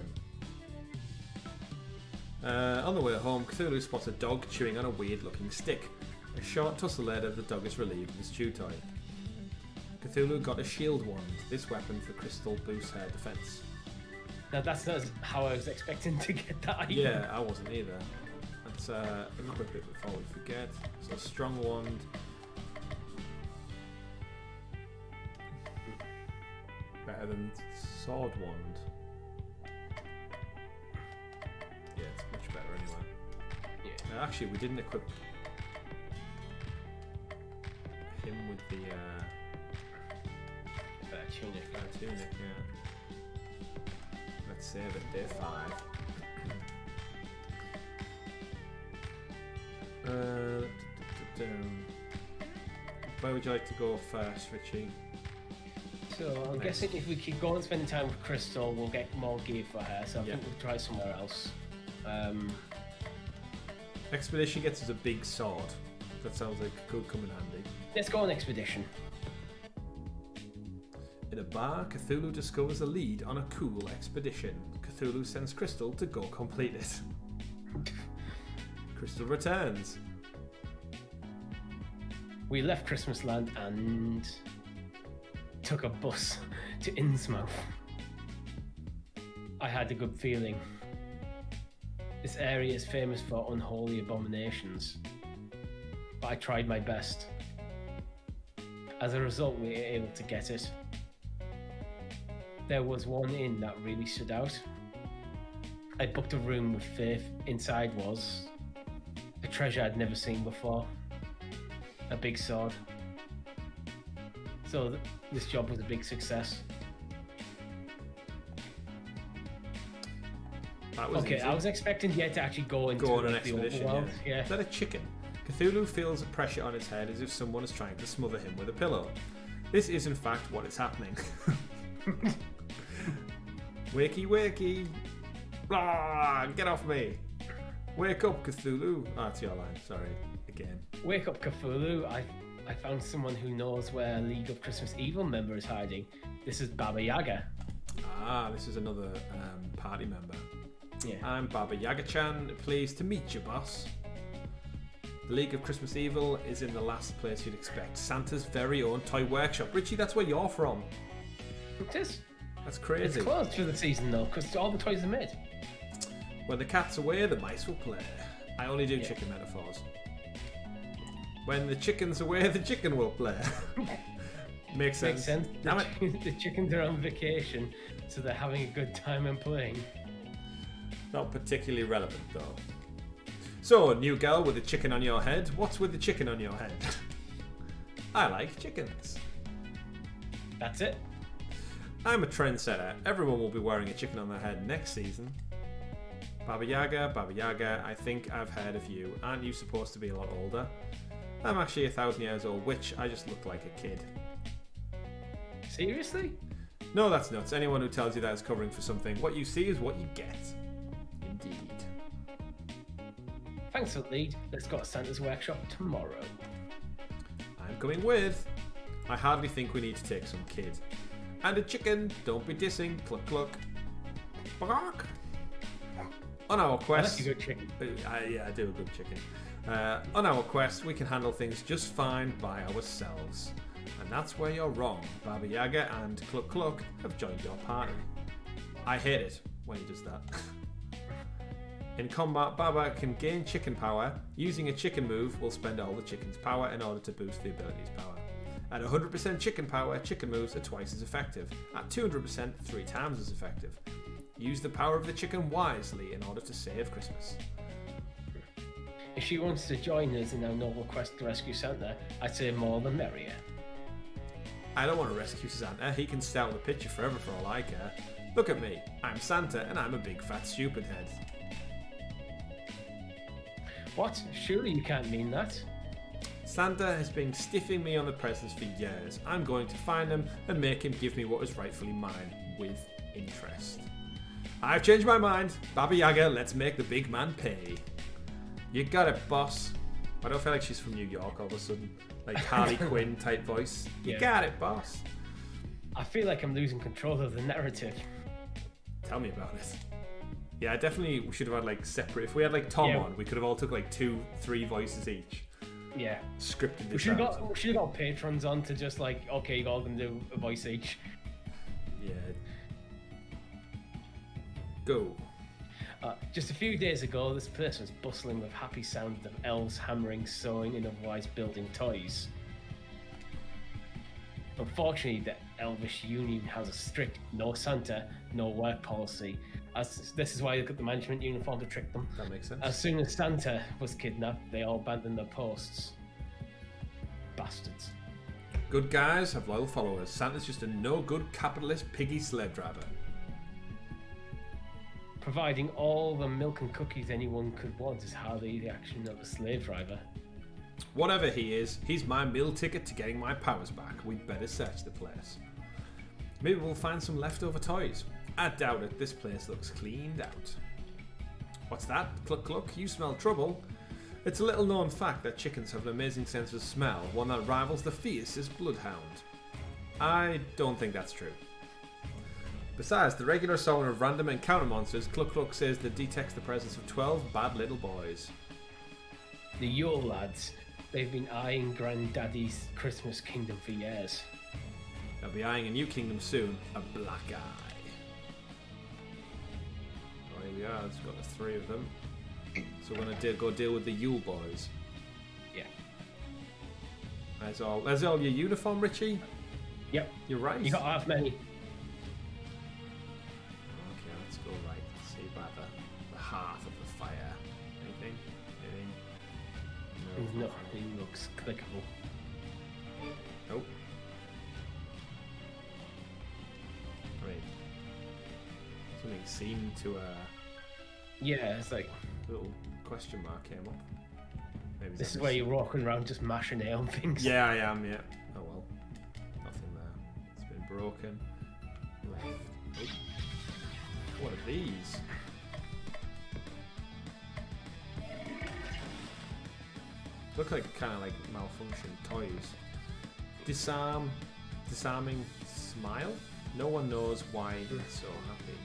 in. On the way home, Cthulhu spots a dog chewing on a weird-looking stick. A short tussle later, the dog is relieved of his chew toy. Cthulhu got a shield wand. This weapon for Crystal boosts her defense. Now that's not how I was expecting to get that item. Yeah, I wasn't either. Let's equip it before we forget. So strong wand. Better than sword wand. Yeah, it's much better anyway. Yeah. Actually, we didn't equip him with the tunic. Tunic, yeah. Let's save it. Day 5. Where would you like to go first, Richie? So I'm guessing if we keep going spending time with Crystal, we'll get more gear for her. So I think we'll try somewhere else. Expedition gets us a big sword. That sounds like it could come in handy. Let's go on expedition. In a bar, Cthulhu discovers a lead on a cool expedition. Cthulhu sends Crystal to go complete it. Crystal returns. We left Christmas Land and took a bus to Innsmouth. I had a good feeling. This area is famous for unholy abominations, but I tried my best. As a result, we were able to get it. There was one inn that really stood out. I booked a room with Faith. Inside was a treasure I'd never seen before. A big sword. So this job was a big success. That was okay, easy. I was expecting Yet to actually go into on an the expedition. overworld. Yeah. Is that a chicken? Cthulhu feels a pressure on his head as if someone is trying to smother him with a pillow. This is in fact what is happening. Wakey, wakey! Blah, get off me! Wake up, Cthulhu! Oh, that's your line. Sorry. Again. Wake up, Cthulhu. I found someone who knows where a League of Christmas Evil member is hiding. This is Baba Yaga. Ah, this is another party member. Yeah. I'm Baba Yaga-chan. Pleased to meet you, boss. The League of Christmas Evil is in the last place you'd expect. Santa's very own toy workshop. Richie, that's where you're from. It is. That's crazy. It's closed for the season though, because all the toys are made. When the cat's away, the mice will play. I only do chicken metaphors. When the chicken's away, the chicken will play. Makes sense. The chickens are on vacation, so they're having a good time and playing. Not particularly relevant, though. So, new girl with a chicken on your head. What's with the chicken on your head? I like chickens. That's it. I'm a trendsetter. Everyone will be wearing a chicken on their head next season. Baba Yaga, I think I've heard of you. Aren't you supposed to be a lot older? I'm actually 1,000 years old, which I just look like a kid. Seriously? No, that's nuts. Anyone who tells you that is covering for something. What you see is what you get. Indeed. Thanks for the lead. Let's go to Santa's workshop tomorrow. I'm coming with. I hardly think we need to take some kid. And a chicken. Don't be dissing. Cluck cluck. Bark. On our quest... I like a good chicken. Yeah, I do a good chicken. On our quest, we can handle things just fine by ourselves. And that's where you're wrong. Baba Yaga and Cluck Cluck have joined your party. I hate it when he does that. In combat, Baba can gain chicken power. Using a chicken move will spend all the chicken's power in order to boost the ability's power. At 100% chicken power, chicken moves are twice as effective. At 200%, 3 times as effective. Use the power of the chicken wisely in order to save Christmas. If she wants to join us in our noble quest to rescue Santa, I'd say more the merrier. I don't want to rescue Santa. He can stay out of the picture forever for all I care. Look at me. I'm Santa and I'm a big fat stupid head. What? Surely you can't mean that. Santa has been stiffing me on the presents for years. I'm going to find him and make him give me what is rightfully mine, with interest. I've changed my mind. Baba Yaga, let's make the big man pay. You got it, boss. I don't feel like she's from New York all of a sudden. Like Harley Quinn type voice. You got it, boss. I feel like I'm losing control of the narrative. Tell me about it. Yeah, definitely we should have had like separate. If we had like Tom on, we could have all took like 2-3 voices each. Yeah. Scripted this we should have got patrons on to just like, okay, you all can do a voice each. Yeah. Go. Just a few days ago, this place was bustling with happy sounds of elves hammering, sewing, and otherwise building toys. Unfortunately, the Elvish Union has a strict no Santa, no work policy. As this is why they got the management uniform to trick them. That makes sense. As soon as Santa was kidnapped, they all abandoned their posts. Bastards. Good guys have loyal followers. Santa's just a no-good capitalist piggy slave driver. Providing all the milk and cookies anyone could want is hardly the action of a slave driver. Whatever he is, he's my meal ticket to getting my powers back. We'd better search the place. Maybe we'll find some leftover toys. I doubt it. This place looks cleaned out. What's that? Cluck cluck, you smell trouble. It's a little known fact that chickens have an amazing sense of smell, one that rivals the fiercest bloodhound. I don't think that's true. Besides the regular song of random encounter monsters, Cluck Cluck says that detects the presence of 12 bad little boys. The Yule lads, they've been eyeing Granddaddy's Christmas kingdom for years. They'll be eyeing a new kingdom soon, a black eye. Oh, here we are, it's got the 3 of them. So we're going to go deal with the Yule boys. Yeah. There's all your uniform, Richie? Yep. You're right. You got half many. Okay, let's go right. Let's see about the hearth of the fire. Anything? No, he looks clickable. Nope. Right. Something seemed to Yeah, it's like little question mark came up. Maybe this is where you're walking around just mashing A on things. Yeah, I am, yeah. Oh well. Nothing there. It's been broken. Left. Oh. What are these? Look like kind of like malfunctioned toys. Disarming smile? No one knows why he's so happy.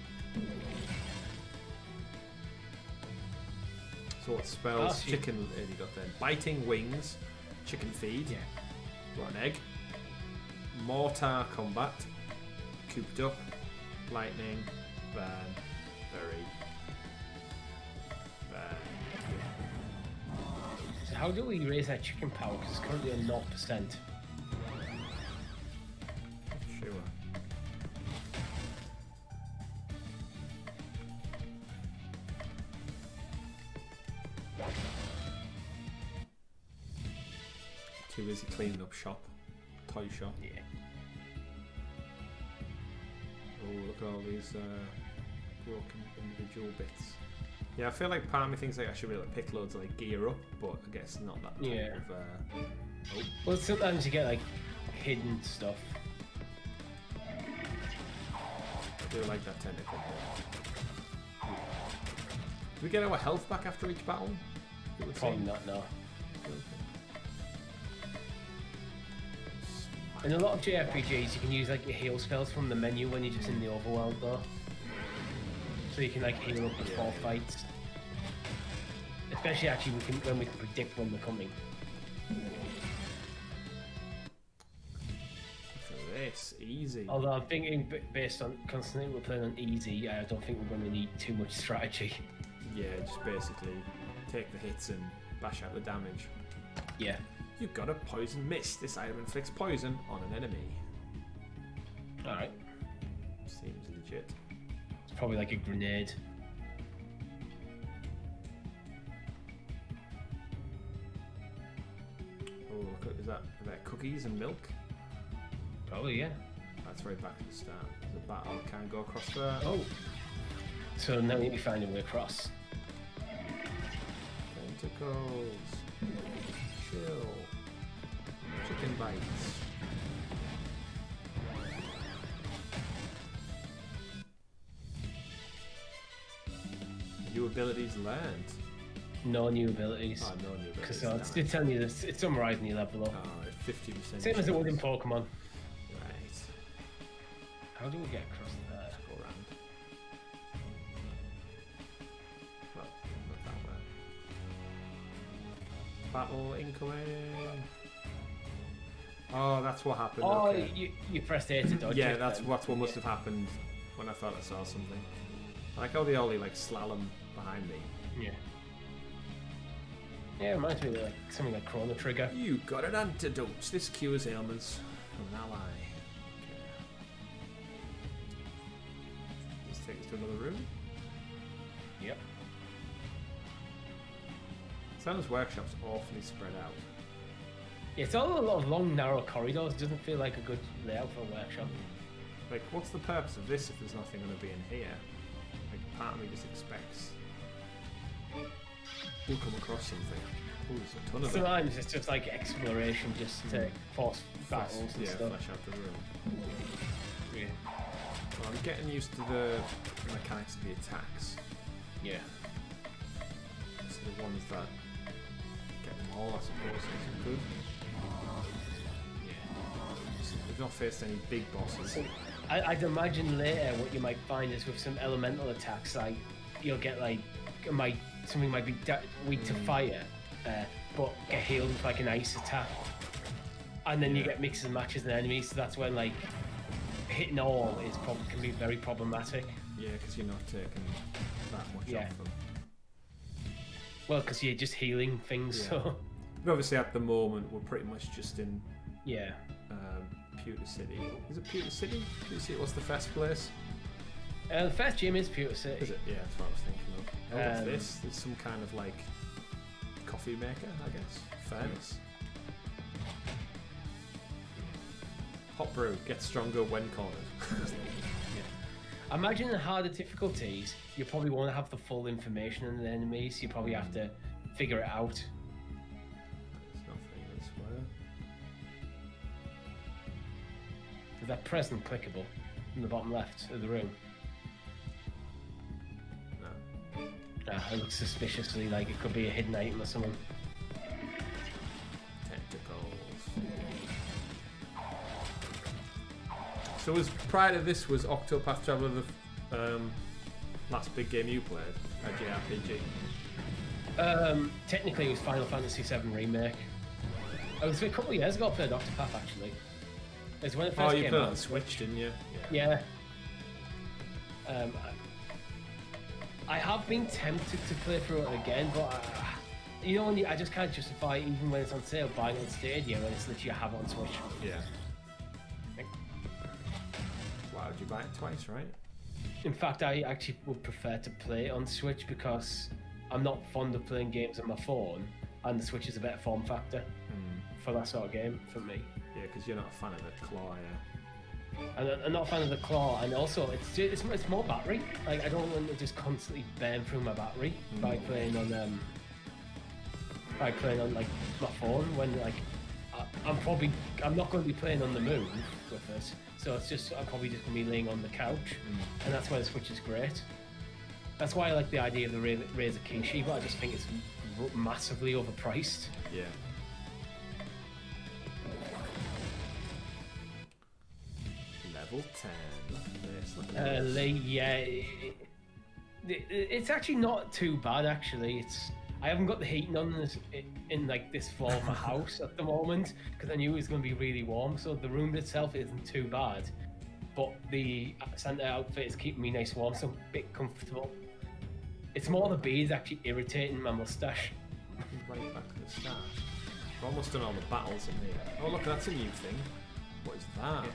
So what spells chicken have you got then? Biting wings, chicken feed, rotten egg, mortar combat, cooped up, lightning, burn, bury, burn. So how do we raise our chicken power? Because it's currently on 0%. Sure. Too busy cleaning up shop, toy shop. Yeah. Oh, look at all these broken individual bits. Yeah, I feel like part of me thinks like I should be able to pick loads of like gear up, but I guess not that type of. Oh. Well, sometimes you get like hidden stuff. I do like that tentacle. Do we get our health back after each battle? Probably not, no. In a lot of JRPGs, you can use like your heal spells from the menu when you're just in the overworld, though. So you can like heal up before fights. Especially actually when we can predict when they're coming. This easy. Although I'm thinking, based on constantly we're playing on easy, I don't think we're going to need too much strategy. Yeah, just basically take the hits and bash out the damage. Yeah. You've got a poison mist. This item inflicts poison on an enemy. Alright. Seems legit. It's probably like a grenade. Oh, look at, is that cookies and milk? Probably, yeah. That's right back at the start. There's a battle. Can't go across there. Oh. So now we need to find a way across. Tentacles. Chill. Chicken bites. New abilities learned. No new abilities. Oh, no new abilities. Because it's telling you this, it's summarising your level up. Oh, 50%. Same as it would in Pokemon. Right. How do we get across there? Let's go around. Well, not that way. Battle incoming. Oh, that's what happened. Oh, okay. you pressed A to dodge yeah, it. That's what must have happened when I thought I saw something. I like how they all like slalom behind me. Yeah. Yeah, it reminds me of like something like Chrono Trigger. You got an antidote. This cures ailments from an ally. Okay. Let's take us to another room. Yep. Santa's workshop's awfully spread out. Yeah, it's all a lot of long, narrow corridors. It doesn't feel like a good layout for a workshop. Like, what's the purpose of this if there's nothing going to be in here? Like, part of me just expects we'll come across something. Oh, there's a ton of them. Sometimes it's just like exploration, just to force battles and stuff. Flesh out the room. Yeah. Well, I'm getting used to the mechanics of the attacks. Yeah. So the ones that get them all, I suppose, is good. Yeah. So we've not faced any big bosses. So, I'd imagine later what you might find is with some elemental attacks, like you'll get like something might be weak to fire, but get healed with like an ice attack, and then you get mixes and matches in enemies. So that's when like hitting all can be very problematic. Yeah, because you're not taking that much off them. Well, because you're just healing things. Yeah. So. But obviously, at the moment, we're pretty much just in. Yeah. Pewter City. Is it Pewter City? Pewter City. What's the fest place? The first gym is Pewter City. Is it? Yeah, that's what I was thinking of. Oh, what's this? It's some kind of like coffee maker, I guess. Furnace. Hot brew gets stronger when cornered. Imagine the harder difficulties, you probably won't have the full information on the enemies. You probably have to figure it out. There's nothing this way. Is that present clickable in the bottom left of the room? It looks suspiciously like it could be a hidden item or something. Tentacles. So prior to this was Octopath Traveler the last big game you played at JRPG? Technically it was Final Fantasy VII Remake. It was a couple of years ago I played Octopath actually. It's when it first came out. You played on Switch, didn't you? Yeah. I have been tempted to play through it again, but you know, I just can't justify, even when it's on sale, buying it on Stadia when it's literally I have it on Switch. Yeah. Why would you buy it twice, right? In fact, I actually would prefer to play it on Switch because I'm not fond of playing games on my phone, and the Switch is a better form factor for that sort of game for me. Yeah, because you're not a fan of the claw, yeah. And I'm not a fan of the claw, and also it's more battery. Like I don't want to just constantly burn through my battery by playing on like my phone when like I'm not going to be playing on the move with this. So I'm probably just going to be laying on the couch, and that's why the Switch is great. That's why I like the idea of the Razer Kishi, but I just think it's massively overpriced. Yeah. Level 10. Look at this. Look at this. Yeah, it's actually not too bad. Actually, I haven't got the heating on in like this floor of my house at the moment because I knew it was going to be really warm. So the room itself isn't too bad, but the Santa outfit is keeping me nice warm, so a bit comfortable. It's more the bees actually irritating my mustache. Right back to the start. We've almost done all the battles in here. Oh look, that's a new thing. What is that? Yeah.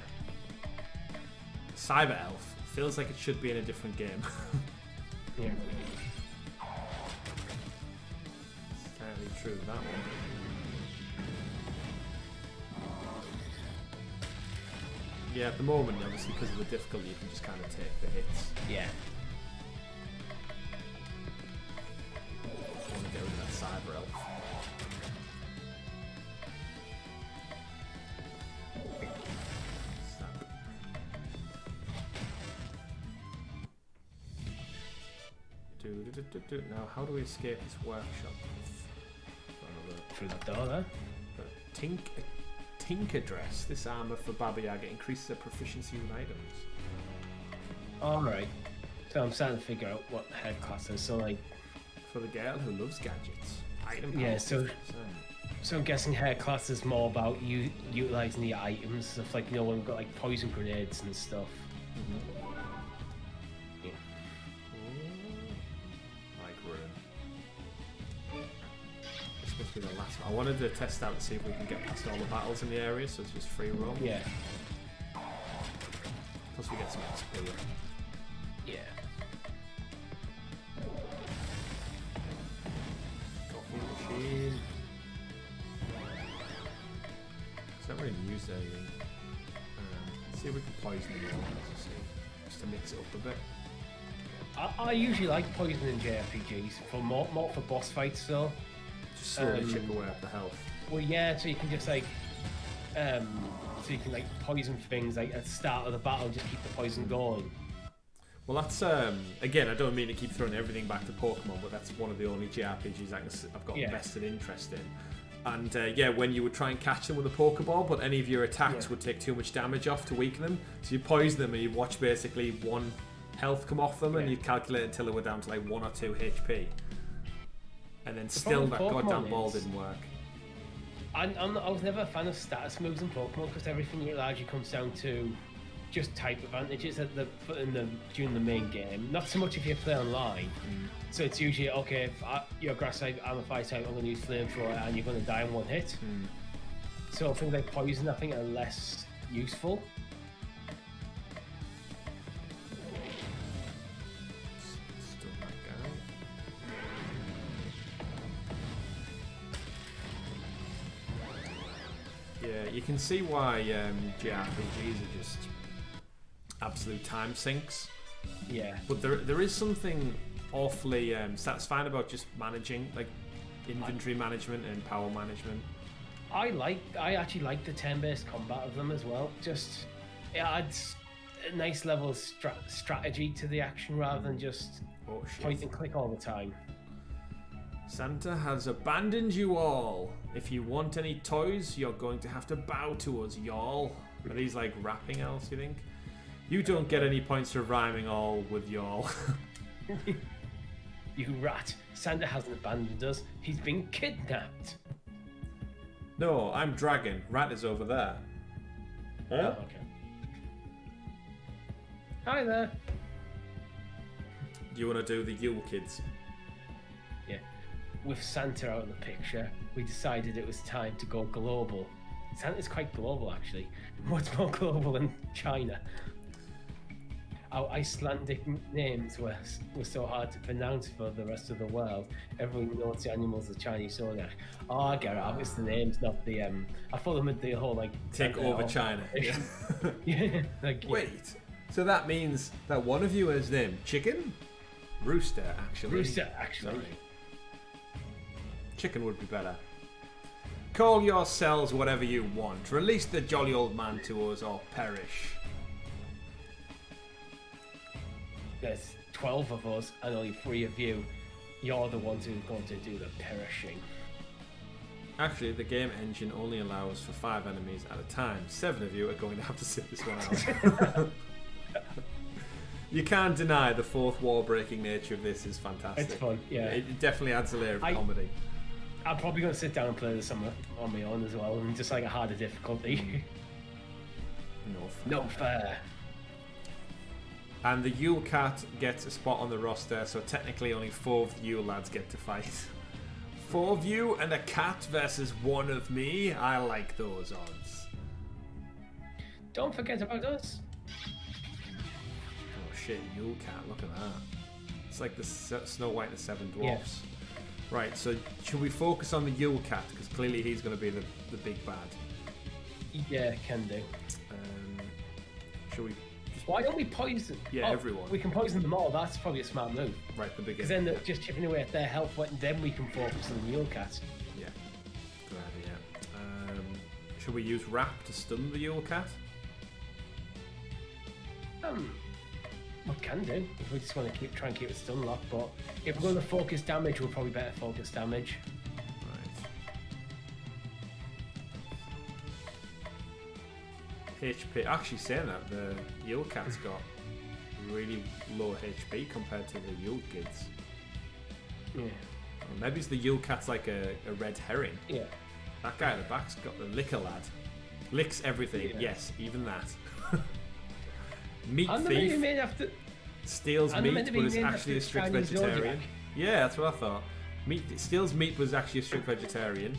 Cyber Elf. Feels like it should be in a different game. Yeah. It's entirely true, that one. Yeah, at the moment, obviously, because of the difficulty, you can just kind of take the hits. Yeah. I want to get rid of that Cyber Elf. Now, how do we escape this workshop? Through that door there. Tinker dress. This armor for Baba Yaga increases her proficiency with items. Alright. So I'm starting to figure out what the head class is. So like, for the girl who loves gadgets. Item yeah. power So 50%. I'm guessing hair class is more about you utilizing the items, stuff like when we've got like poison grenades and stuff. Mm-hmm. Yeah. Ooh. be the last one. I wanted to test out to see if we can get past all the battles in the area, so it's just free roam. Yeah. Plus we get some XP. Yeah. Coffee machine. So I haven't really used anything. Let's see if we can poison the wall, just to mix it up a bit. I usually like poisoning JRPGs for more for boss fights though. Just slowly chip away at the health. Well, yeah, so you can just like, so you can like poison things like at the start of the battle, just keep the poison going. Well, that's again, I don't mean to keep throwing everything back to Pokemon, but that's one of the only JRPGs I've got invested interest in. And yeah, when you would try and catch them with a Pokeball, but any of your attacks would take too much damage off to weaken them, so you poison them and you watch basically one health come off them, and you'd calculate until they were down to like 1 or 2 HP, and then still that goddamn ball didn't work. I was never a fan of status moves in Pokemon because everything largely comes down to just type advantages during the main game. Not so much if you play online. So it's usually okay. If you're a grass type, I'm a fire type, I'm going to use flamethrower, and you're going to die in one hit. So things like poison, I think, are less useful. Yeah, you can see why JRPGs are just absolute time sinks. Yeah. But there is something awfully satisfying about just managing, like inventory management and power management. I actually like the turn-based combat of them as well. Just it adds a nice level of strategy to the action rather than just point and click all the time. Santa has abandoned you all. If you want any toys, you're going to have to bow to us, y'all. Are these like rapping elves, you think? You don't get any points for rhyming all with y'all. You rat. Santa hasn't abandoned us. He's been kidnapped. No, I'm Dragon. Rat is over there. Huh? Oh, okay. Hi there. Do you want to do the Yule Kids? Yeah. With Santa out of the picture, we decided it was time to go global. Santa's quite global, actually. What's more global than China? Our Icelandic names were so hard to pronounce for the rest of the world. Everyone knows the animals of Chinese zodiac. Oh, I get it. It's the names, not the. I thought them with the whole like. Take over China. Yeah. Yeah. Like, wait. So that means that one of you is named Chicken? Rooster, actually. Rooster, actually. Sorry. Chicken would be better. Call yourselves whatever you want. Release the jolly old man to us or perish. There's 12 of us and only 3 of you. You're the ones who are going to do the perishing. Actually, the game engine only allows for 5 enemies at a time. 7 of you are going to have to sit this one out. You can't deny the fourth wall-breaking nature of this is fantastic. It's fun, yeah. It definitely adds a layer of comedy. I'm probably going to sit down and play this on my own as well, and just like a harder difficulty. No fair. And the Yule Cat gets a spot on the roster, so technically only 4 of the Yule lads get to fight. 4 of you and a cat versus 1 of me. I like those odds. Don't forget about us. Oh shit, Yule Cat, look at that. It's like the Snow White and the 7 Dwarfs. Yeah. Right, so should we focus on the Yule Cat? Because clearly he's going to be the big bad. Yeah, can do. Should we... Why don't we poison? Yeah, everyone. We can poison them all. That's probably a smart move. Right at the beginning. Because then they're just chipping away at their health, and then we can focus on the Yule Cat. Yeah, good idea. Should we use Rap to stun the Yule Cat? We can do if we just want to try and keep it stun locked. But if we're going to focus damage, we're probably better focus damage. HP. Actually, saying that, the Yule Cat's got really low HP compared to the Yule Kids. Yeah. Or maybe it's the Yule Cat's like a red herring. Yeah. That guy at the back's got the liquor lad. Licks everything. Yeah. Yes, even that. Meat thief. Steals meat, but is actually a strict vegetarian. Yeah, that's what I thought. Steele's meat was actually a strict vegetarian.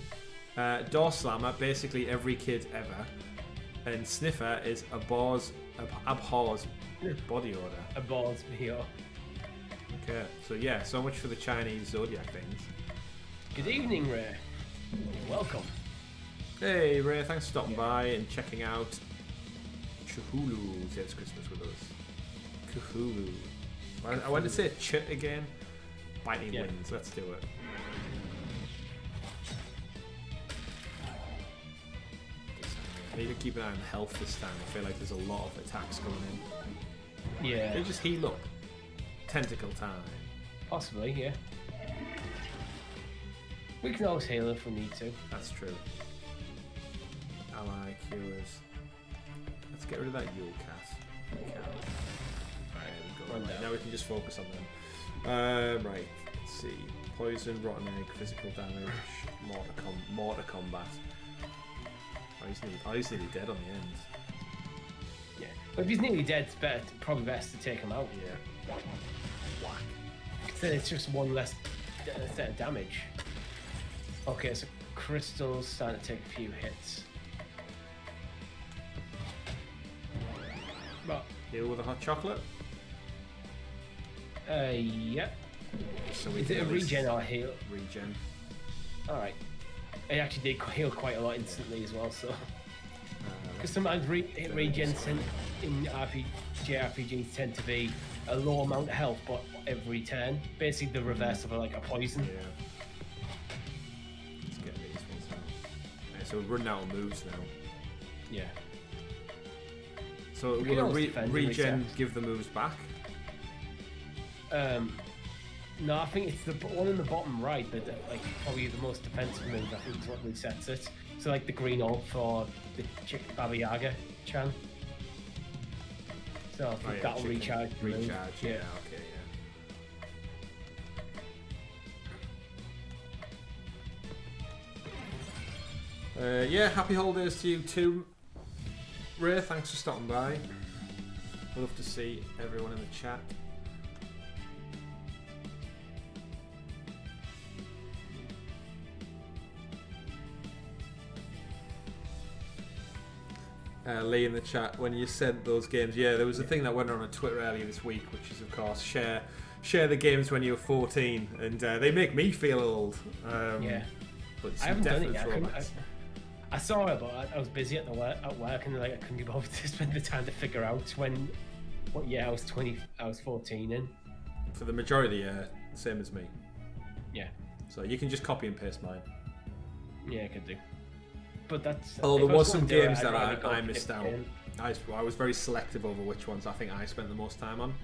Door Slammer, basically every kid ever. And Sniffer is abhors body odor. Abhors me. Okay, so yeah, so much for the Chinese zodiac things. Good evening, Ray. Welcome. Hey Ray, thanks for stopping by and checking out Cthulhu says Christmas with us. Cthulhu. I wanted to say ch again. Biting wins, let's do it. I need to keep an eye on health this time. I feel like there's a lot of attacks coming in. Yeah. They just heal up. Tentacle time. Possibly, yeah. We can always heal if we need to. That's true. Ally cures. Let's get rid of that Yule Cat. Right, there we go. Right, now we can just focus on them. Right, let's see. Poison, rotten egg, physical damage, mortar combat. Oh, he's nearly dead on the end. Yeah, but if he's nearly dead, it's probably best to take him out. Yeah. Whack. Then it's just one less set of damage. Okay, so crystals starting to take a few hits. But Deal with a hot chocolate. Yeah. So Is it a regen or a heal? Regen. All right. It actually did heal quite a lot instantly as well, so. Because sometimes regens in JRPGs tend to be a low amount of health, but every turn. Basically the reverse of like a poison. Yeah. Let's get these ones out. Right, so we're running out of moves now. Yeah. So will a regen give the moves back? No, I think it's the one in the bottom right, but like probably the most defensive move. I think is what resets it. So like the green orb for the chick Baba Yaga-chan. So I think that'll recharge. Recharge. Yeah. Okay. Yeah. Yeah. Happy holidays to you too, Ray. Thanks for stopping by. I'd love to see everyone in the chat. Lee in the chat, when you sent those games, yeah, there was a thing that went on Twitter earlier this week, which is of course share the games when you're 14, and they make me feel old. Yeah, but I haven't done it yet. I saw it, but I was busy at work, and like I couldn't be bothered to spend the time to figure out what year I was 14 in. For the majority of the year, same as me. Yeah. So you can just copy and paste mine. Yeah, I could do. But that's. Although there was some games that I missed out. I was very selective over which ones I think I spent the most time on.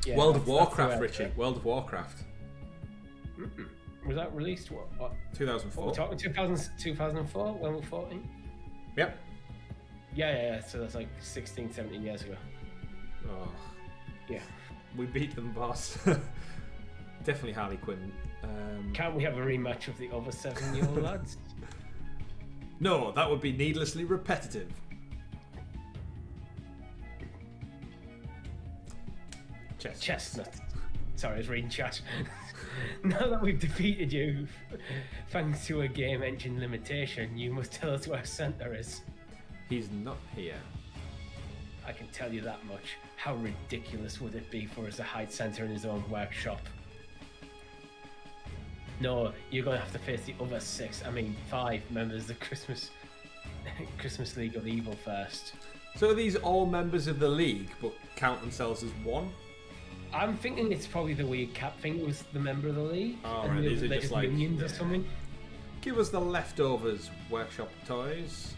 Yeah, World of Warcraft, Richie. World of Warcraft. Was that released? What? 2004. What, we're talking 2004 when we were 14? Yep. Yeah. So that's like 16, 17 years ago. Oh. Yeah. We beat them, boss. Definitely Harley Quinn. Can't we have a rematch of the other 7-year-old lads? No, that would be needlessly repetitive. Chestnut. Sorry, I was reading chat. Now that we've defeated you, thanks to a game engine limitation, you must tell us where Santa is. He's not here. I can tell you that much. How ridiculous would it be for us to hide Santa in his own workshop? No, you're going to have to face the other 5 members of the Christmas League of Evil first. So are these all members of the League, but count themselves as one? I'm thinking it's probably the weird cat thing was the member of the League. Oh, right, these are just like minions or something. Give us the leftovers, workshop toys.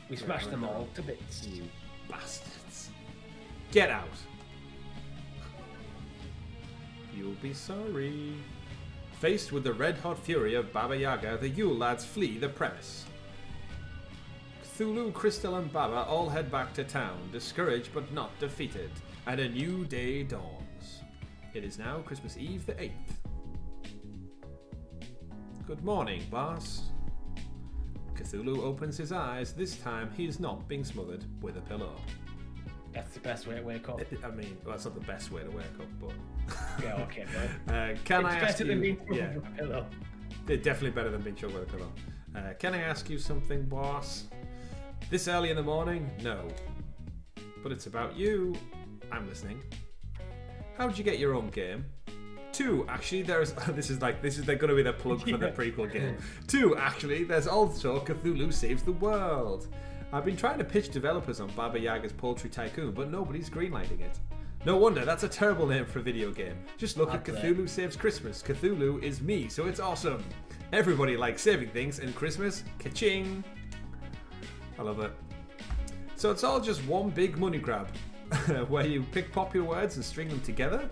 We smashed them all to bits. You bastards. Get out. You'll be sorry. Faced with the red-hot fury of Baba Yaga, the Yule lads flee the premise. Cthulhu, Crystal and Baba all head back to town, discouraged but not defeated, and a new day dawns. It is now Christmas Eve the 8th. Good morning, boss. Cthulhu opens his eyes. This time he is not being smothered with a pillow. That's the best way to wake up. I mean, well, that's not the best way to wake up, but Yeah, okay, can it's I ask better than you? being Yeah, with a pillow. it's definitely better than being chugged with a pillow. Can I ask you something, boss? This early in the morning? No. But it's about you. I'm listening. How'd you get your own game? 2, actually, there's this is going to be the plug for the prequel game. 2, actually, there's also Cthulhu Saves the World. I've been trying to pitch developers on Baba Yaga's Poultry Tycoon, but nobody's greenlighting it. No wonder, that's a terrible name for a video game. Just look at Cthulhu Saves Christmas. Cthulhu is me, so it's awesome. Everybody likes saving things, and Christmas, ka-ching. I love it. So it's all just one big money grab, where you pick popular words and string them together?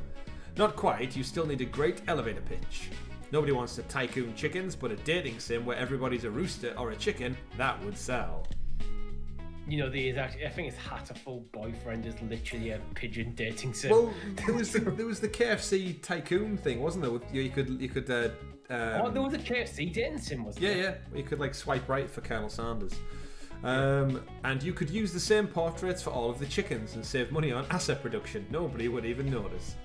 Not quite, you still need a great elevator pitch. Nobody wants to tycoon chickens, but a dating sim where everybody's a rooster or a chicken, that would sell. You know, I think it's Hatterful Boyfriend is literally a pigeon dating sim. Well, there was the KFC tycoon thing, wasn't there? You could. There was a KFC dating sim, wasn't there? Yeah. You could like swipe right for Colonel Sanders, and you could use the same portraits for all of the chickens and save money on asset production. Nobody would even notice.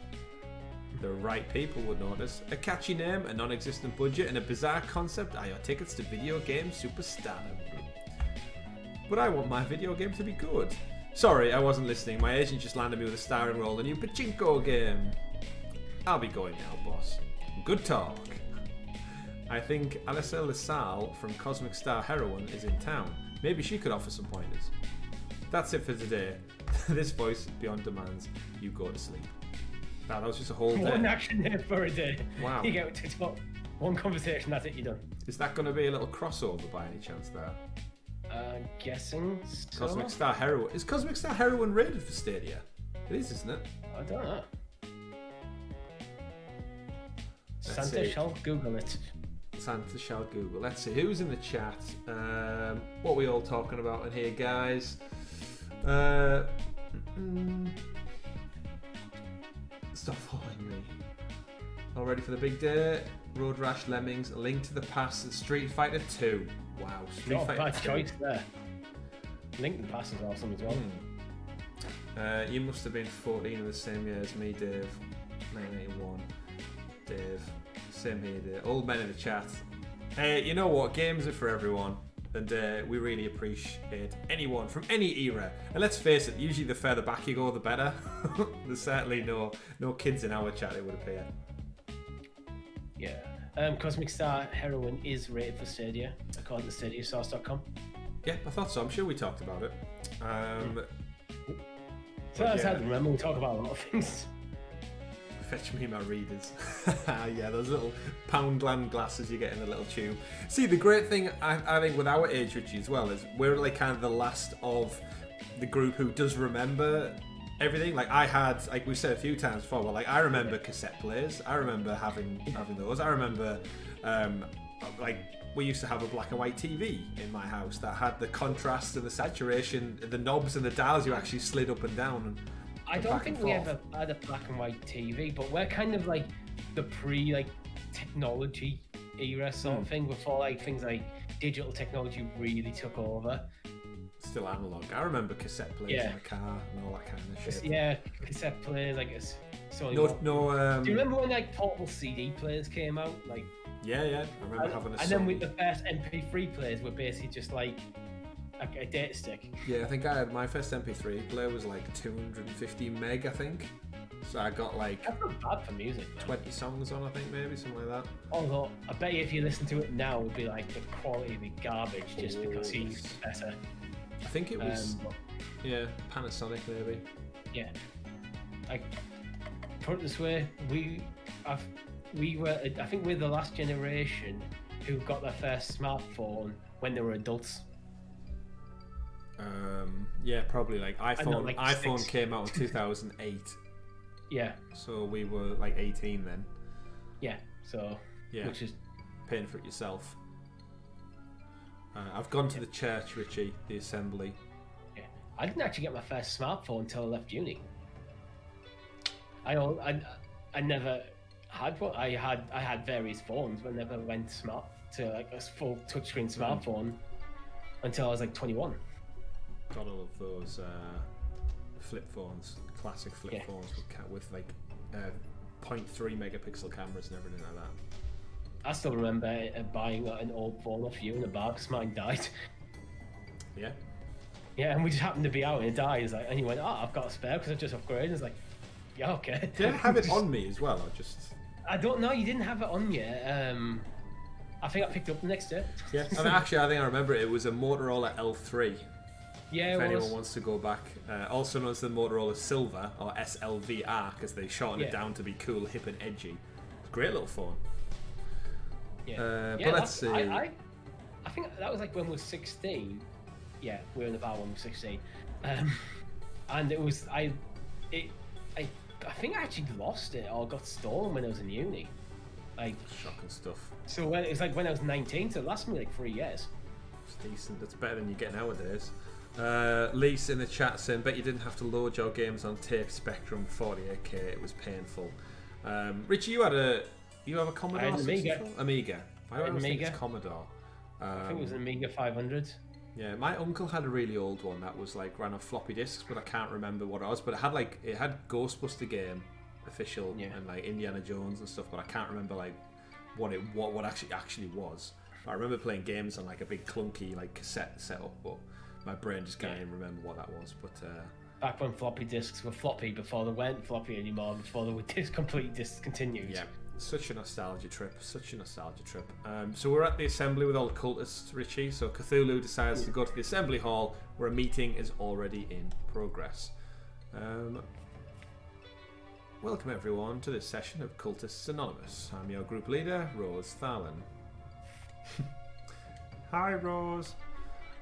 The right people would notice. A catchy name, a non-existent budget, and a bizarre concept are your tickets to video game superstardom. But I want my video game to be good. Sorry, I wasn't listening. My agent just landed me with a starring role in a new pachinko game. I'll be going now, boss. Good talk. I think Alyssa LaSalle from Cosmic Star Heroine is in town. Maybe she could offer some pointers. That's it for today. This voice beyond demands. You go to sleep. That was just a whole day. One action there for a day. Wow. You get to talk. One conversation, that's it, you're done. Is that going to be a little crossover by any chance there? Guessing so? Cosmic Star Heroine. Is Cosmic Star Heroine rated for Stadia? It is, isn't it? I don't know. Let's Santa see. shall Google it. Santa shall Google. Let's see who's in the chat. What are we all talking about in here, guys? Stop following me. All ready for the big day? Road Rash, Lemmings, A Link to the Past, and Street Fighter 2. Wow, Street Not a Fighter bad 2. choice there. Link to the Past is awesome as well. You must have been 14 in the same year as me, Dave. 1981. Dave. Same here, Dave. Old men in the chat. Hey, you know what? Games are for everyone. And we really appreciate anyone from any era. And let's face it, usually the further back you go, the better. There's certainly no kids in our chat, it would appear. Yeah. Cosmic Star Heroine is rated for Stadia, according to StadiaSource.com. Yeah, I thought so. I'm sure we talked about it. So that's how I remember we talk about a lot of things. Fetch me my readers. Yeah, those little Poundland glasses you get in the little tube. See, the great thing I think with our age, Richie, as well, is we're like kind of the last of the group who does remember everything. Like I had, like we've said a few times before, but like I remember cassette players. I remember having those. I remember like we used to have a black and white TV in my house that had the contrast and the saturation, the knobs and the dials you actually slid up and down. And I don't think we ever had a black and white TV, but we're kind of like the technology era sort of thing, before like things like digital technology really took over. Still analog. I remember cassette players in the car and all that kind of shit. Yeah, cassette players, like do you remember when like portable CD players came out? Like yeah, I remember having a. And then with the first MP3 players were basically just like a data stick. Yeah, I think I had my first MP3 player was like 250 meg, I think. So I got like. That's not bad for music. 20 songs on, I think, maybe something like that. Although I bet you if you listen to it now, it would be like the quality would be garbage just because he's better. I think it was, Panasonic maybe. Yeah. Like, put it this way, I think we're the last generation who got their first smartphone when they were adults. Yeah, probably like iPhone. Like iPhone came out in 2008. Yeah. So we were like 18 then. Yeah. So. Yeah. Which is paying for it yourself. I've gone to the church, Richie, the assembly. Yeah. I didn't actually get my first smartphone until I left uni. I never had one. I had various phones, but never went smart to like a full touchscreen smartphone until I was like 21. Got all of those flip phones, classic flip phones with like 0.3 megapixel cameras and everything like that. I still remember buying an old phone off you in a bar because mine died. Yeah. Yeah, and we just happened to be out and it died. Like, and you went, I've got a spare because I've just upgraded. It's like, yeah, okay. Did I have it on me as well, or just? I don't know. You didn't have it on you. I think I picked it up the next day. Yeah. I mean, actually, I think I remember it was a Motorola L3. Yeah, if anyone wants to go back, also known as the Motorola Silver or SLVR, because they shortened it down to be cool, hip, and edgy. Great little phone. Yeah. But let's see. I think that was like when we were 16. Yeah, we were in the bar when we were 16. And it was I think I actually lost it or got stolen when I was in uni. Like shocking stuff. So when it was like when I was 19, so it lasted me like 3 years. It's decent. That's better than you get nowadays. Lise in the chat saying, bet you didn't have to load your games on tape Spectrum 48K. It was painful. Richie, you have a Commodore? I had an Amiga. I always think it's Amiga. Commodore. I think it was an Amiga 500. Yeah, my uncle had a really old one that was like ran off floppy disks, but I can't remember what it was. But it had Ghostbuster game official and like Indiana Jones and stuff, but I can't remember like what actually was. I remember playing games on like a big clunky like cassette setup, but my brain just can't even remember what that was. But back when floppy disks were floppy before they weren't floppy anymore, before they were completely discontinued. Yeah. Such a nostalgia trip. So we're at the assembly with all the cultists, Richie. So Cthulhu decides to go to the assembly hall where a meeting is already in progress. Welcome everyone to this session of Cultists Anonymous. I'm your group leader, Rose Tharlan. Hi Rose.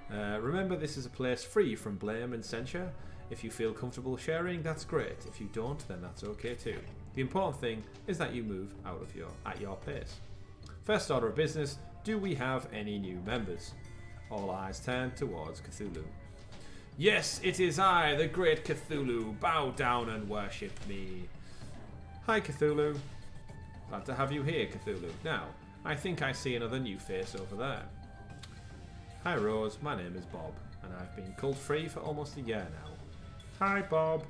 Remember, this is a place free from blame and censure. If you feel comfortable sharing, that's great. If you don't, then that's okay too. The important thing is that you move out of at your pace. First order of business, do we have any new members? All eyes turn towards Cthulhu. Yes, it is I, the great Cthulhu. Bow down and worship me. Hi Cthulhu. Glad to have you here, Cthulhu. Now, I think I see another new face over there. Hi Rose, my name is Bob, and I've been cult free for almost a year now. Hi Bob.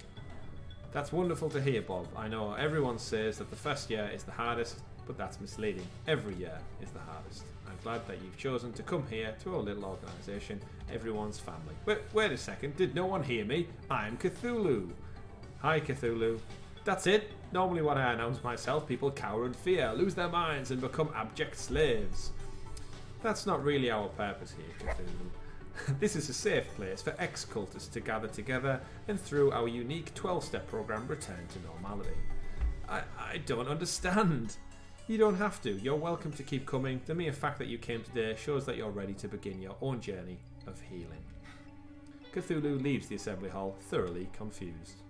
That's wonderful to hear, Bob. I know everyone says that the first year is the hardest, but that's misleading. Every year is the hardest. I'm glad that you've chosen to come here to our little organisation, everyone's family. Wait a second, did no one hear me? I'm Cthulhu. Hi Cthulhu. That's it. Normally when I announce myself, people cower in fear, lose their minds and become abject slaves. That's not really our purpose here, Cthulhu. This is a safe place for ex-cultists to gather together and through our unique 12-step program return to normality. I don't understand. You don't have to. You're welcome to keep coming. The mere fact that you came today shows that you're ready to begin your own journey of healing. Cthulhu leaves the assembly hall thoroughly confused.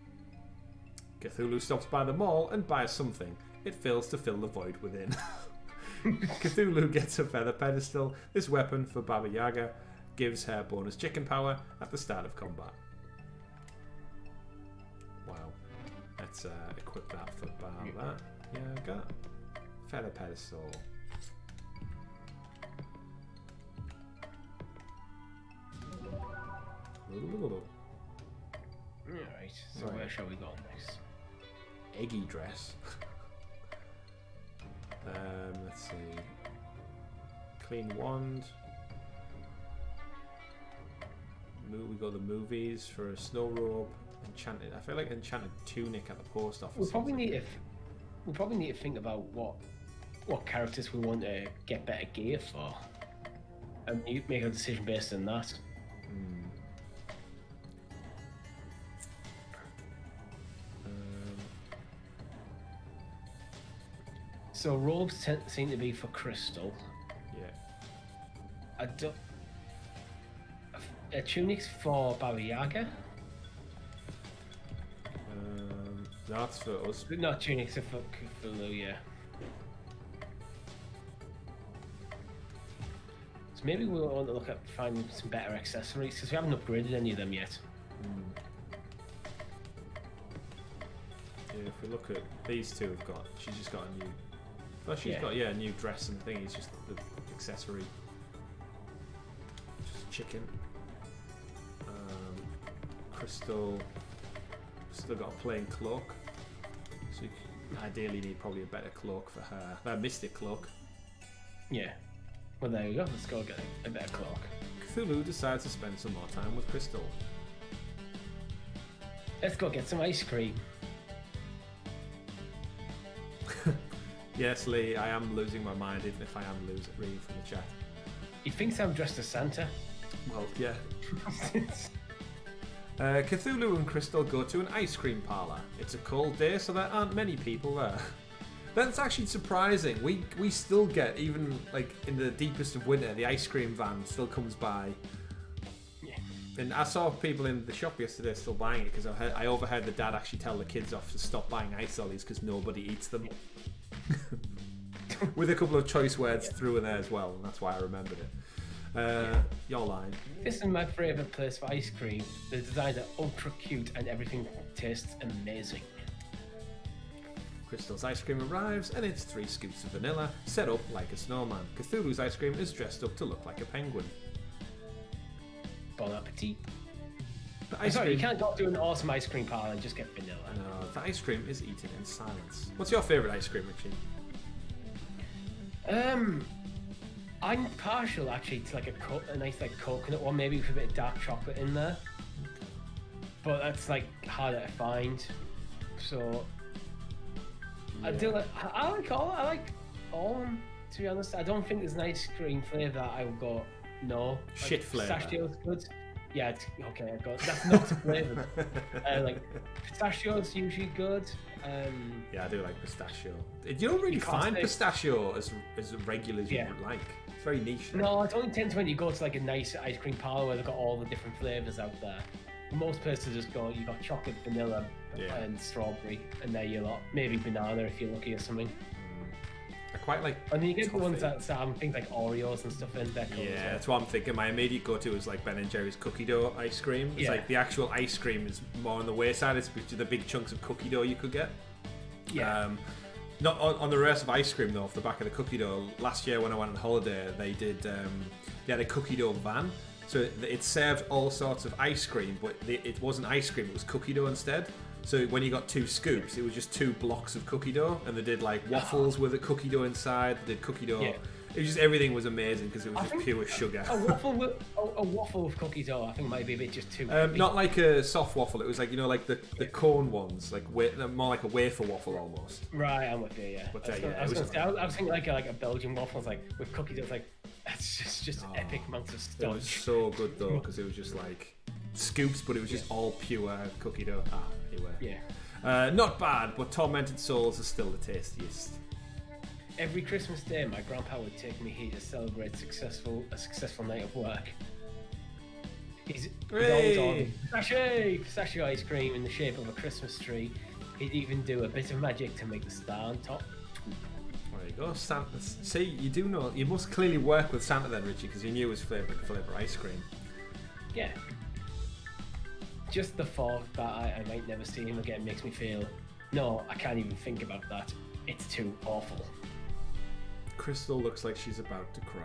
Cthulhu stops by the mall and buys something. It fails to fill the void within. Cthulhu gets a feather pedestal. This weapon for Baba Yaga gives her bonus chicken power at the start of combat. Wow. Let's equip that for Baba Yaga. Feather pedestal. Alright, so where shall we go next? Eggy dress. Let's see. Clean wand. We got the movies for a snow robe. Enchanted. I feel like enchanted tunic at the post office. We probably need to think about what characters we want to get better gear for, and make a decision based on that. So robes seem to be for Crystal. Yeah. I don't. Tunics for Baba Yaga. That's for us. No, tunics are for Cthulhu, yeah. So maybe we want to look at finding some better accessories because we haven't upgraded any of them yet. Yeah, if we look at these two, have got. She's just got a new. Oh, she's got a new dress and thing. It's just the accessory. Just chicken. Crystal. Still got a plain cloak. So you ideally need probably a better cloak for her. A mystic cloak. Yeah. Well, there you go. Let's go get a better cloak. Cthulhu decides to spend some more time with Crystal. Let's go get some ice cream. Yes, Lee, I am losing my mind, even if I am reading from the chat. He thinks I'm dressed as Santa. Well, yeah. Cthulhu and Crystal go to an ice cream parlour. It's a cold day, so there aren't many people there. That's actually surprising. We still get, even like in the deepest of winter, the ice cream van still comes by. Yeah. And I saw people in the shop yesterday still buying it because I overheard the dad actually tell the kids off to stop buying ice lollies because nobody eats them. With a couple of choice words through in there as well, and that's why I remembered it. Your line. This is my favourite place for ice cream. The designs are ultra cute and everything tastes amazing. Crystal's ice cream arrives, and it's 3 scoops of vanilla, set up like a snowman. Cthulhu's ice cream is dressed up to look like a penguin. Bon appetit. I'm sorry, you can't go to an awesome ice cream parlour and just get vanilla. No, the ice cream is eaten in silence. What's your favourite ice cream, Richie? I'm partial actually to like a nice like coconut one, maybe with a bit of dark chocolate in there. But that's like harder to find. So yeah. I like all of them, to be honest. I don't think there's an ice cream flavour that I would go no. Shit flavour. Pistachio's good. Yeah, okay, I got that's not a flavour. Like pistachio's usually good. Yeah, I do like pistachio. You don't really find pistachio as regular as you would like. It's very niche. No, it only tends when you go to like a nice ice cream parlour where they've got all the different flavours out there. Most places just go, you've got chocolate, vanilla, and strawberry, and there you lot. Maybe banana if you're lucky or something. I quite like. And then you get the ones that have things like Oreos and stuff in there. Yeah, that's what I'm thinking. My immediate go-to is like Ben and Jerry's cookie dough ice cream. It's like the actual ice cream is more on the wayside. It's the big chunks of cookie dough you could get. Yeah. Not on the reverse of ice cream though. Off the back of the cookie dough. Last year when I went on holiday, they had a cookie dough van. So it served all sorts of ice cream, but it wasn't ice cream. It was cookie dough instead. So when you got 2 scoops, it was just 2 blocks of cookie dough, and they did like waffles with a cookie dough inside. They did cookie dough. Yeah. It was just everything was amazing because it was just pure sugar. A waffle with cookie dough, I think might be a bit just too. Not like a soft waffle. It was like like the cone ones, like more like a wafer waffle almost. Right, I'm with you. Yeah. But, I was thinking like a Belgian waffle, like with cookie dough. It's like that's just epic amounts of stuff. It was so good though because it was just like scoops, but it was just all pure cookie dough. Anyway. Yeah. Not bad, but Tormented Souls is still the tastiest. Every Christmas day, my grandpa would take me here to celebrate a successful night of work. He's always on pistachio ice cream in the shape of a Christmas tree. He'd even do a bit of magic to make the star on top. There you go, Santa. See, you do know. You must clearly work with Santa then, Richie, because you knew his favourite flavour ice cream. Yeah. Just the thought that I might never see him again makes me feel, no, I can't even think about that. It's too awful. Crystal looks like she's about to cry.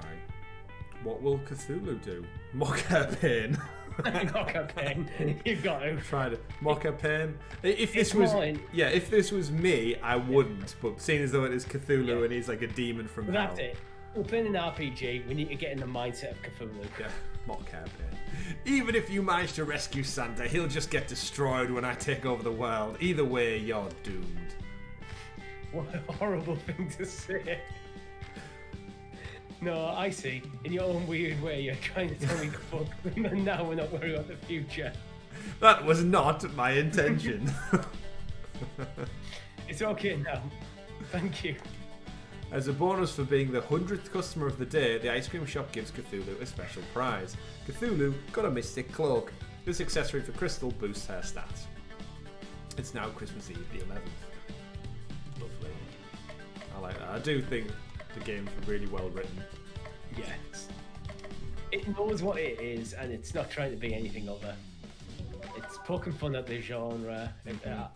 What will Cthulhu do? Mock her pain. Mock her pain. You've got to. Try to mock her pain. If this was me, I wouldn't. But seeing as though it is Cthulhu and he's like a demon from hell. That's it. We're playing an RPG. We need to get in the mindset of Cthulhu. Yeah. Mock her pain. Even if you manage to rescue Santa, he'll just get destroyed when I take over the world. Either way, you're doomed. What a horrible thing to say. No, I see. In your own weird way, you're trying to tell me the fuck, and now we're not worried about the future. That was not my intention. It's okay now. Thank you. As a bonus for being the 100th customer of the day, the ice cream shop gives Cthulhu a special prize. Cthulhu got a mystic cloak. This accessory for Crystal boosts her stats. It's now Christmas Eve, the 11th. Lovely. I like that. I do think the game's really well written. Yes. It knows what it is, and it's not trying to be anything other. It's poking fun at the genre.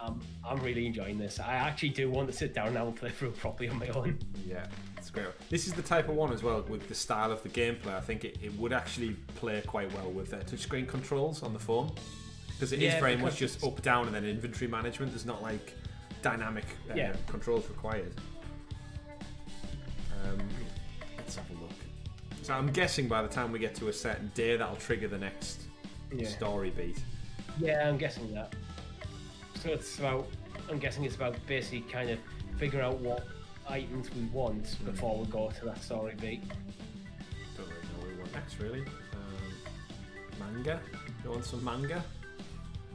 I'm really enjoying this. I actually do want to sit down now and play through it properly on my own. Yeah, it's great. This is the type of one as well, with the style of the gameplay. I think it would actually play quite well with touchscreen controls on the phone. Because it is very much just up, down, and then inventory management. There's not like dynamic controls required. Let's have a look. So I'm guessing by the time we get to a certain day, that'll trigger the next story beat. Yeah, I'm guessing that. So it's about, I'm guessing it's about basically kind of figuring out what items we want before we go to that story beat. Don't really know what we want next, really. Manga? You want some manga?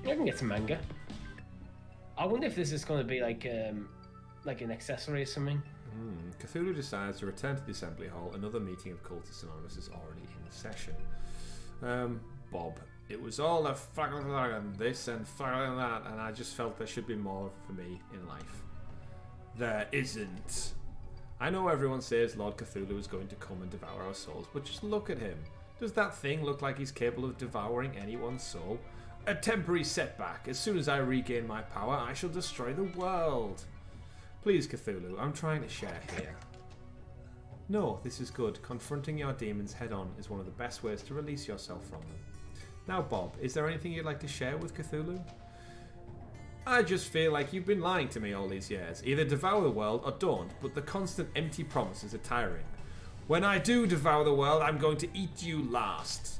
I can get some manga. I wonder if this is going to be like an accessory or something. Cthulhu decides to return to the assembly hall. Another meeting of Cultists Anonymous is already in session. Bob, it was all a Fhtagn and this and Fhtagn that, and I just felt there should be more for me in life. There isn't. I know everyone says Lord Cthulhu is going to come and devour our souls, but just look at him. Does that thing look like he's capable of devouring anyone's soul? A temporary setback. As soon as I regain my power, I shall destroy the world. Please, Cthulhu, I'm trying to share here. No, this is good. Confronting your demons head-on is one of the best ways to release yourself from them. Now, Bob, is there anything you'd like to share with Cthulhu? I just feel like you've been lying to me all these years. Either devour the world or don't, but the constant empty promises are tiring. When I do devour the world, I'm going to eat you last.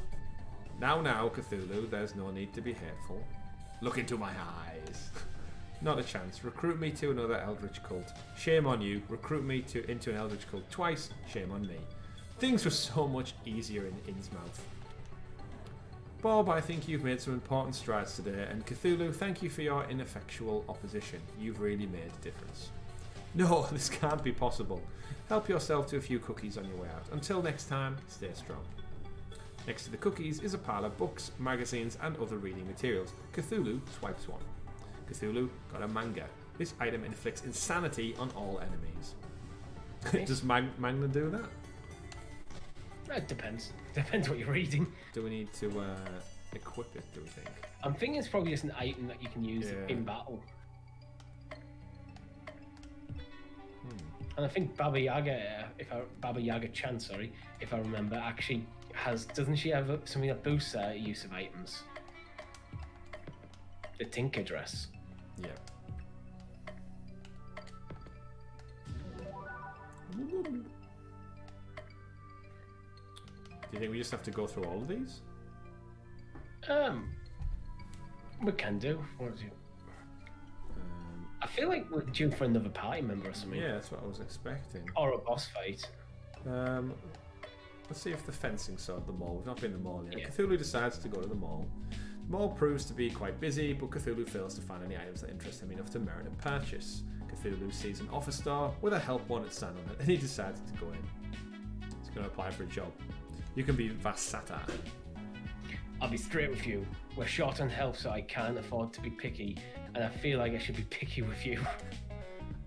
Now, Cthulhu, there's no need to be hateful. Look into my eyes. Not a chance. Recruit me to another eldritch cult. Shame on you. Recruit me into an eldritch cult twice. Shame on me. Things were so much easier in Innsmouth. Bob, I think you've made some important strides today, and Cthulhu, thank you for your ineffectual opposition. You've really made a difference. No, this can't be possible. Help yourself to a few cookies on your way out. Until next time, stay strong. Next to the cookies is a pile of books, magazines, and other reading materials. Cthulhu swipes one. Cthulhu got a manga. This item inflicts insanity on all enemies. Does manga do that? It depends. Depends what you're reading. Do we need to equip it, do we think? I'm thinking it's probably just an item that you can use in battle. And I think Baba Yaga-chan, if I remember, actually doesn't she have something that boosts her use of items? The Tinker dress. Yeah. Do you think we just have to go through all of these? We can do. What do you? I feel like we're due for another party member or something. Yeah, that's what I was expecting. Or a boss fight. Let's see if the fencing sword the mall. We've not been to the mall yet. Yeah. Cthulhu decides to go to the mall. The mall proves to be quite busy, but Cthulhu fails to find any items that interest him enough to merit a purchase. Cthulhu sees an office store with a help wanted sign on it, and he decides to go in. He's going to apply for a job. You can be Vasata. I'll be straight with you. We're short on help, so I can't afford to be picky, and I feel like I should be picky with you.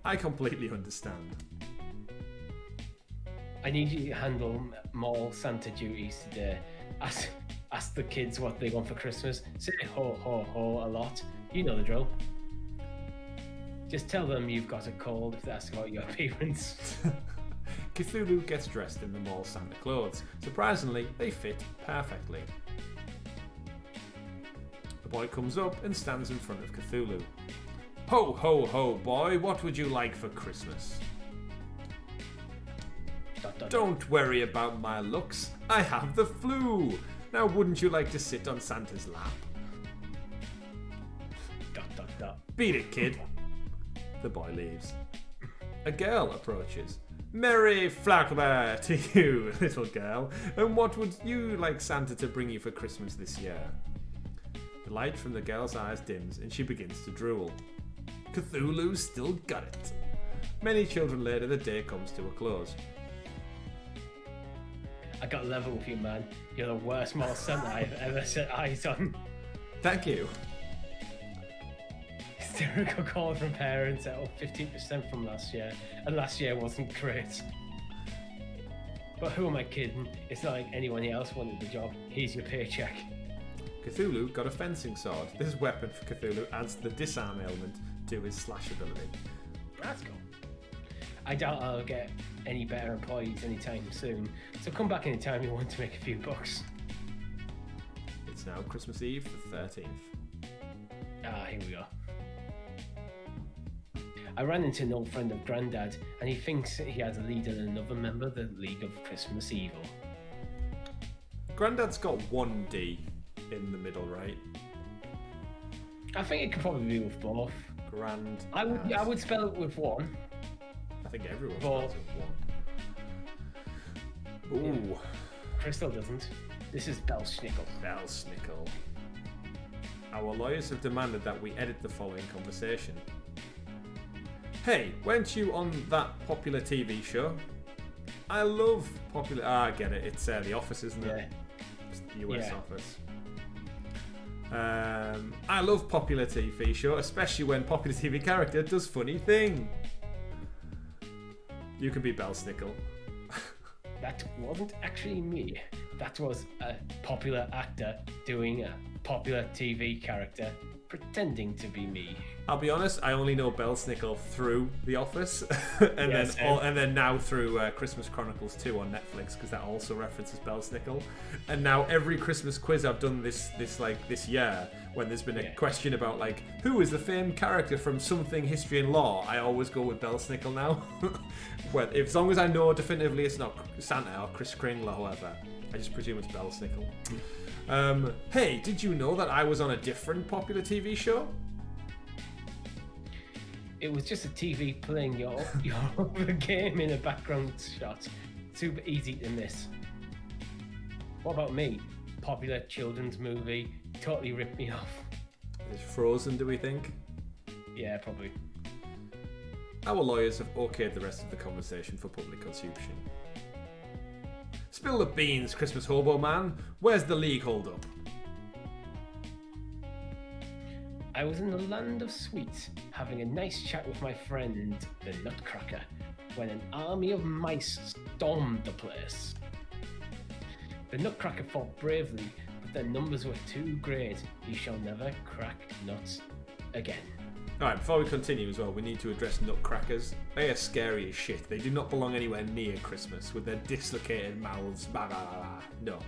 I completely understand. I need you to handle mall Santa duties today. Ask the kids what they want for Christmas. Say ho ho ho a lot. You know the drill. Just tell them you've got a cold if they ask about your appearance. Cthulhu gets dressed in the mall Santa clothes. Surprisingly, they fit perfectly. The boy comes up and stands in front of Cthulhu. Ho ho ho, boy, what would you like for Christmas? Don't worry about my looks. I have the flu. Now, wouldn't you like to sit on Santa's lap? Beat it, kid. The boy leaves. A girl approaches. Merry Fhtagn to you, little girl. And what would you like Santa to bring you for Christmas this year? The light from the girl's eyes dims and she begins to drool. Cthulhu's still got it. Many children later, the day comes to a close. I got level with you, man. You're the worst mall Santa I've ever set eyes on. Thank you. Hysterical call from parents at up 15% from last year, and last year wasn't great. But who am I kidding? It's not like anyone else wanted the job. Here's your paycheck. Cthulhu got a fencing sword. This weapon for Cthulhu adds the disarm element to his slash ability. That's cool. I doubt I'll get any better employees anytime soon, so come back anytime you want to make a few bucks. It's now Christmas Eve the 13th. Here we go. I ran into an old friend of Grandad, and he thinks he has a lead in another member of the League of Christmas Evil. Grandad's got one D in the middle, right? I think it could probably be with both. I would spell it with one. I think everyone spells it with one. Ooh. Yeah. Crystal doesn't. This is Belsnickel. Belsnickel. Our lawyers have demanded that we edit the following conversation. Hey, weren't you on that popular TV show? I love popular... I get it. It's The Office, isn't it? Yeah. It's the US Office. I love popular TV show, especially when popular TV character does funny thing. You can be Belsnickel. That wasn't actually me. That was a popular actor doing a popular TV character pretending to be me. I'll be honest, I only know Belsnickel through The Office, and then now through Christmas Chronicles 2 on Netflix, because that also references Belsnickel. And now every Christmas quiz I've done this year, when there's been a question about like who is the famed character from something history and law, I always go with Belsnickel now. Well, as long as I know definitively it's not Santa or Kris Kringle or whoever, I just presume it's Belsnickel. Hey, did you know that I was on a different popular TV show? It was just a TV playing your game in a background shot. Super easy to miss. What about me? Popular children's movie. Totally ripped me off. It's Frozen, do we think? Yeah, probably. Our lawyers have okayed the rest of the conversation for public consumption. Spill the beans, Christmas hobo man. Where's the league hold up? I was in the land of sweets, having a nice chat with my friend, the Nutcracker, when an army of mice stormed the place. The Nutcracker fought bravely, but their numbers were too great. He shall never crack nuts again. Alright, before we continue as well, we need to address nutcrackers. They are scary as shit. They do not belong anywhere near Christmas with their dislocated mouths. Blah, blah, blah, blah. No,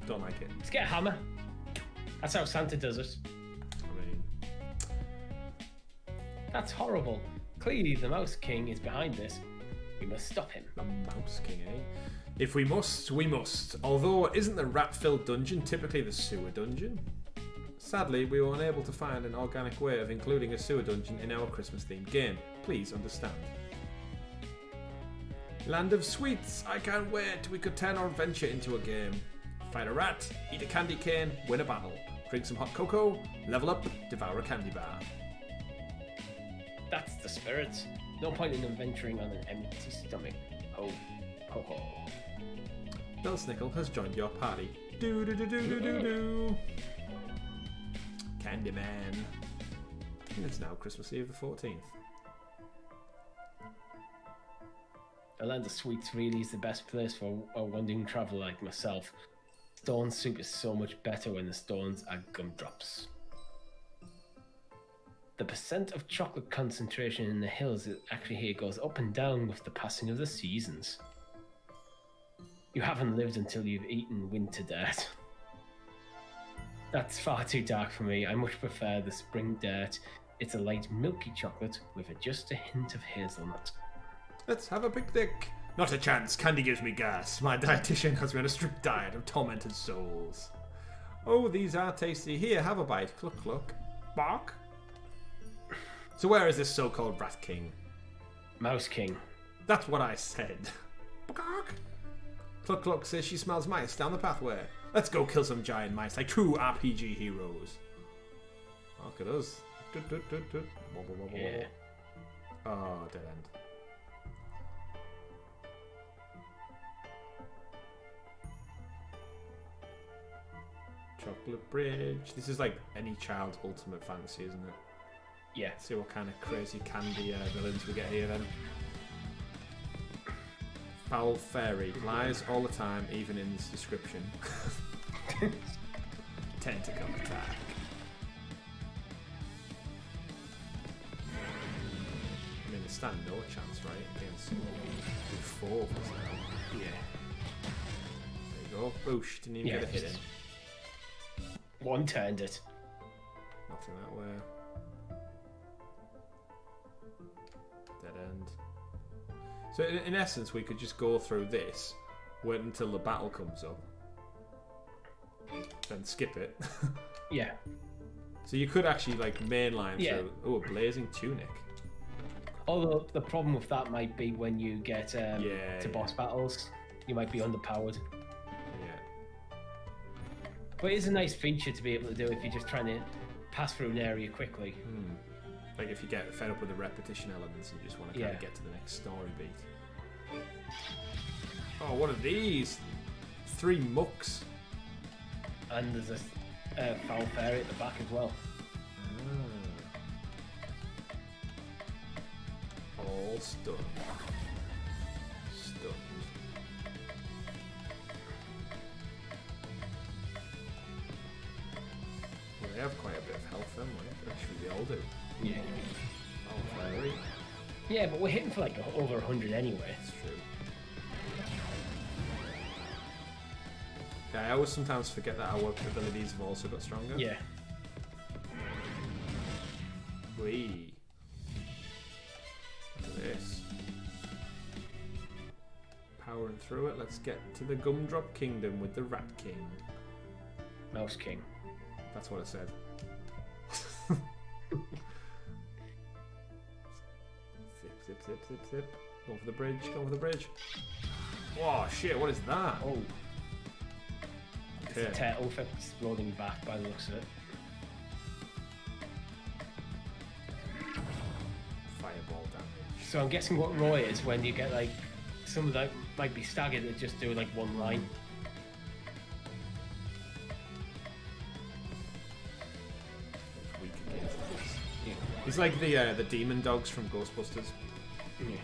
don't like it. Let's get a hammer. That's how Santa does it. That's horrible. Clearly the Mouse King is behind this. We must stop him. The Mouse King, eh? If we must, we must. Although, isn't the rat-filled dungeon typically the sewer dungeon? Sadly, we were unable to find an organic way of including a sewer dungeon in our Christmas-themed game. Please understand. Land of sweets, I can't wait. We could turn our adventure into a game. Fight a rat, eat a candy cane, win a battle. Drink some hot cocoa, level up, devour a candy bar. That's the spirit. No point in adventuring on an empty stomach. Ho, ho, ho. Belsnickel has joined your party. Do do do do do do do. Candyman. I think it's now Christmas Eve the 14th. The land of sweets really is the best place for a wandering traveller like myself. Stone soup is so much better when the stones are gumdrops. The percent of chocolate concentration in the hills actually here goes up and down with the passing of the seasons. You haven't lived until you've eaten winter dirt. That's far too dark for me. I much prefer the spring dirt. It's a light milky chocolate with just a hint of hazelnut. Let's have a picnic. Not a chance. Candy gives me gas. My dietitian has me on a strict diet of tormented souls. Oh, these are tasty. Here, have a bite. Cluck, cluck. Bark. So where is this so-called Rat King? Mouse King. That's what I said. Bark. Cluck, cluck says she smells mice down the pathway. Let's go kill some giant mice like true RPG heroes. Look at us. Yeah. Oh, dead end. Chocolate Bridge. This is like any child's ultimate fantasy, isn't it? Yeah. See what kind of crazy candy villains we get here then. Foul fairy. Lies all the time, even in this description. Tentacle attack. I mean, they stand no chance, right? Against 4 of us now. Yeah. There you go. Boosh. Didn't even get a hit in. One turned it. Nothing that way. So in essence, we could just go through this, wait until the battle comes up, then skip it. Yeah. So you could actually like mainline through. Oh, a blazing tunic. Although the problem with that might be when you get to boss battles, you might be underpowered. Yeah. But it is a nice feature to be able to do if you're just trying to pass through an area quickly. Like if you get fed up with the repetition elements and just want to kind of get to the next story beat. Oh, what are these? 3 mucks. And there's a foul fairy at the back as well. All stunned. Stunned. Well, they have quite a bit of health, don't we? Actually, they all do. Yeah. Oh, fairy. Yeah, but we're hitting for like over 100 anyway. That's true. Yeah, I always sometimes forget that our abilities have also got stronger. Yeah. Wee. Look at this. Powering through it, let's get to the Gumdrop Kingdom with the Rat King. Mouse King. That's what I said. Zip, zip, zip, zip, zip. Go for the bridge, go for the bridge. Oh shit, what is that? Oh. Okay. It's a turtle that's rolling back by the looks of it. Fireball damage. So I'm guessing what Roy is when you get like some of that might be staggered that just do like one line. Weak against this. Yeah. He's like the demon dogs from Ghostbusters. Yeah.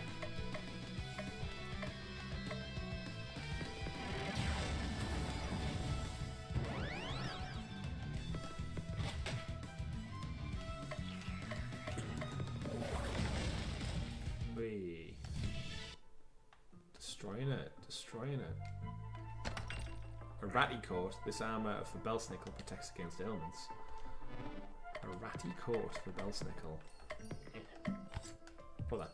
Whee. Destroying it, destroying it. A ratty coat. This armor of the Belsnickel protects against ailments. A ratty coat for Belsnickel. Well, that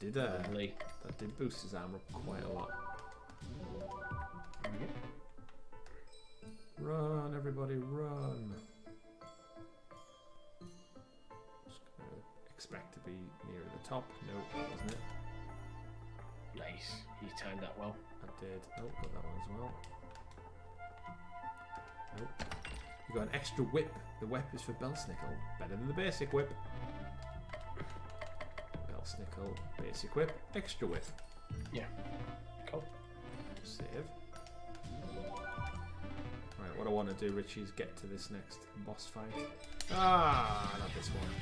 did boost his armor up quite a lot. Run, everybody, run! Just gonna expect to be near the top. Nope, wasn't it? Nice. You timed that well. I did. Oh, got that one as well. Nope. You got an extra whip. The whip is for Belsnickel. Better than the basic whip. Belsnickel, basic whip, extra whip. Yeah. Cool. Save. Right, what I want to do, Richie, is get to this next boss fight. Ah, not this one.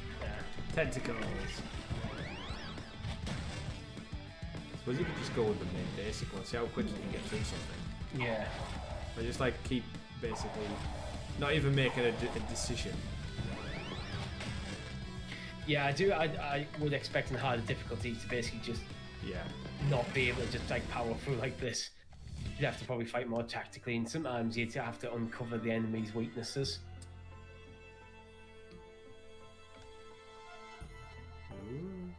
Tentacles. I suppose you could just go with the main basic one, see how quick you can get through something. Yeah. I just like keep basically not even making a decision. Yeah, I do. I would expect in harder difficulty to basically just not be able to just like power through like this. You'd have to probably fight more tactically, and sometimes you'd have to uncover the enemy's weaknesses. Ooh.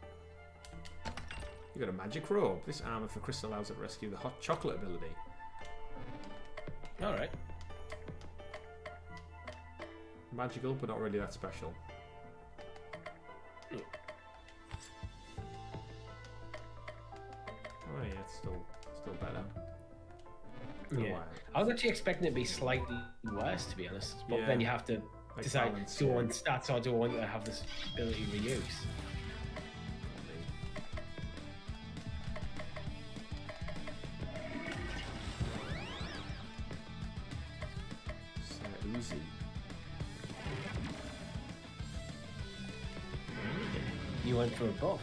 You got a magic robe. This armor for Chris allows it to rescue the hot chocolate ability. All right. Magical, but not really that special. Oh yeah, it's still better. Yeah. I was actually expecting it to be slightly worse, to be honest. But then you have to decide, do I want stats or do I want to have this ability reuse? Uzi. You went for a buff.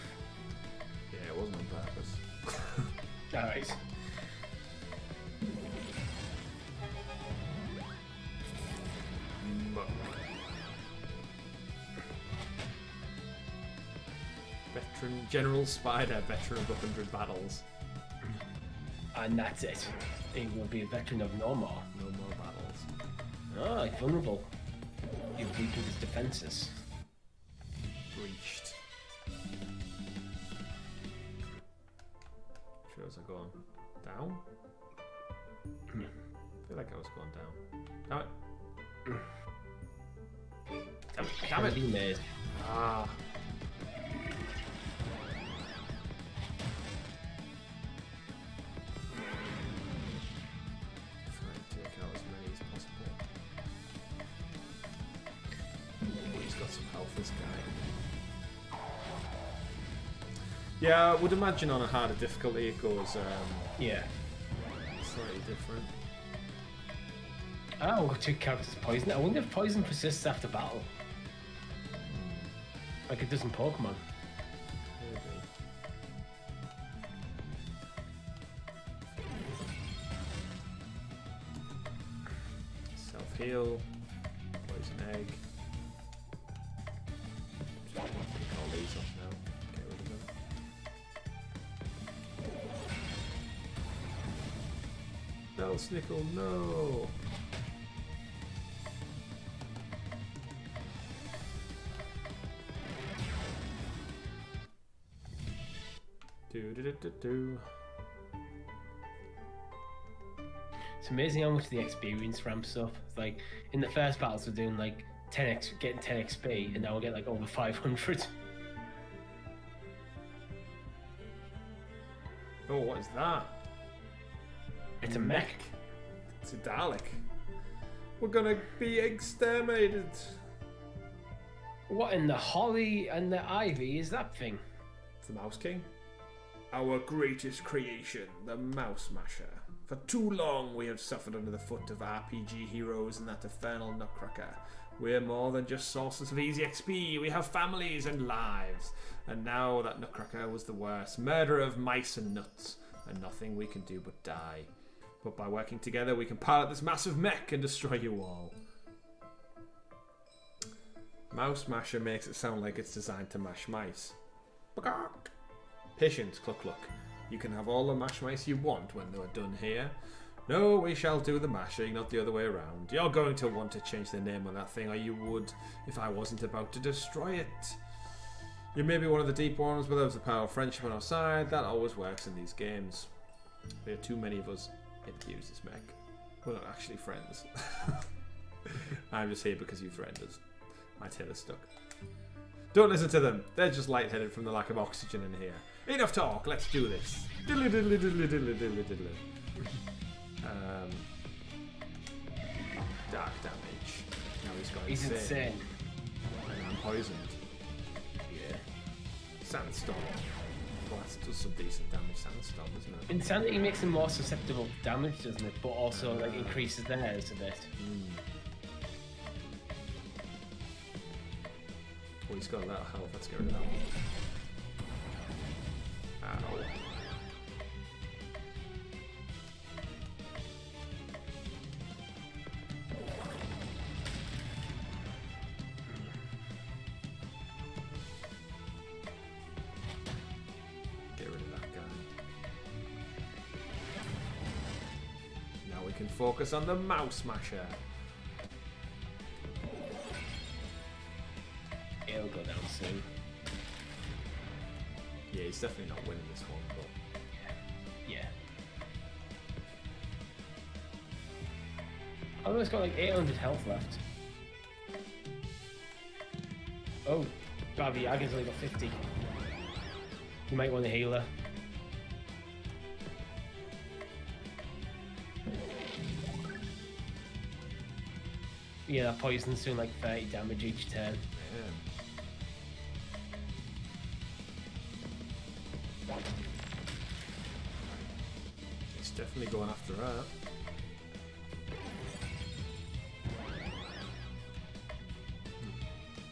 Yeah, it wasn't on purpose. Alright. Veteran General Spider, veteran of 100 battles. And that's it. He will be a veteran of no more. No more battles. Ah, vulnerable. You've weakened his defenses. Breached. Sure, Was I going down? I feel like I was going down. Damn it! Damn it! Ah. Try and take out as many as possible. Oh, he's got some health, this guy. Yeah, I would imagine on a harder difficulty it goes yeah. slightly different. Oh, two characters poison. I wonder if poison persists after battle. Like it does in Pokemon. Maybe. Self-heal. Poison egg. Just want to pick all these off now. Get rid of them. Belsnickel, no! Do. It's amazing how much the experience ramps up. It's like in the first battles we're doing like 10x, getting 10 XP, and now we'll get like over 500. Oh, what is that? It's a mech. It's a Dalek. We're gonna be exterminated. What in the holly and the ivy is that thing? It's the Mouse King. Our greatest creation, the Mouse Masher. For too long we have suffered under the foot of RPG heroes and that infernal Nutcracker. We're more than just sources of easy XP. We have families and lives. And now that Nutcracker was the worst. Murderer of mice and nuts. And nothing we can do but die. But by working together we can pilot this massive mech and destroy you all. Mouse Masher makes it sound like it's designed to mash mice. Patience, Cluck Cluck. You can have all the mash mice you want when they are done here. No, we shall do the mashing, not the other way around. You're going to want to change the name on that thing, or you would if I wasn't about to destroy it. You may be one of the deep ones, but there's the power of friendship on our side. That always works in these games. There are too many of us. It uses mech. We're not actually friends. I'm just here because you threatened us. My tail is stuck. Don't listen to them. They're just lightheaded from the lack of oxygen in here. Enough talk. Let's do this. Diddly diddly diddly diddly diddly diddly. Dark damage. Now he's insane. And I'm poisoned. Yeah. Sandstorm. Well, that does some decent damage. Sandstorm, doesn't it? Insanity makes them more susceptible to damage, doesn't it? But also like increases theirs a bit. Oh, he's got a lot of health. Let's get rid of that. Ow. Get rid of that guy. Now we can focus on the Mouse Masher. It'll go down soon. Yeah, he's definitely not winning this one, but Yeah. Oh, it's got like 800 health left. Oh, Baba Yaga's only got 50. You might want to heal her. Yeah, that poison's doing like 30 damage each turn. yeah. He's definitely going after her.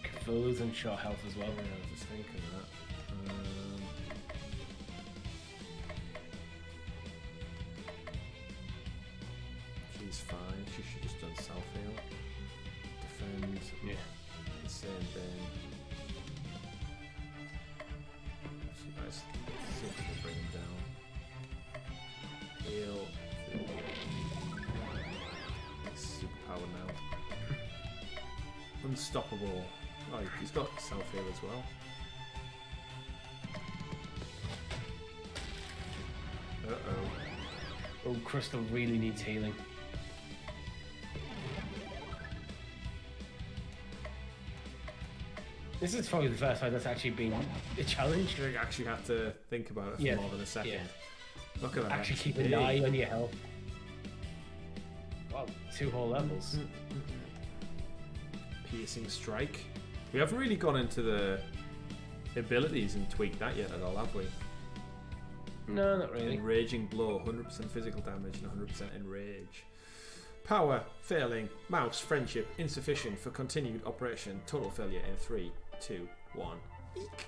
Cthulhu's on short health as well. Yeah, I was just thinking that. She's fine. She should just done self-heal. Defend. Yeah. The same thing. See if we can bring him down. Heal. Superpower now. Unstoppable. Oh, he's got self-heal as well. Uh-oh. Oh, Crystal really needs healing. This is probably the first time that's actually been a challenge. You actually have to think about it for more than a second. Yeah. Look at that. Actually keep an eye on your health. Wow, 2 whole levels. Piercing strike. We haven't really gone into the abilities and tweaked that yet at all, have we? No, not really. Enraging blow, 100% physical damage and 100% enrage. Power, failing, mouse, friendship, insufficient for continued operation. Total failure in 3, 2, 1. Eek.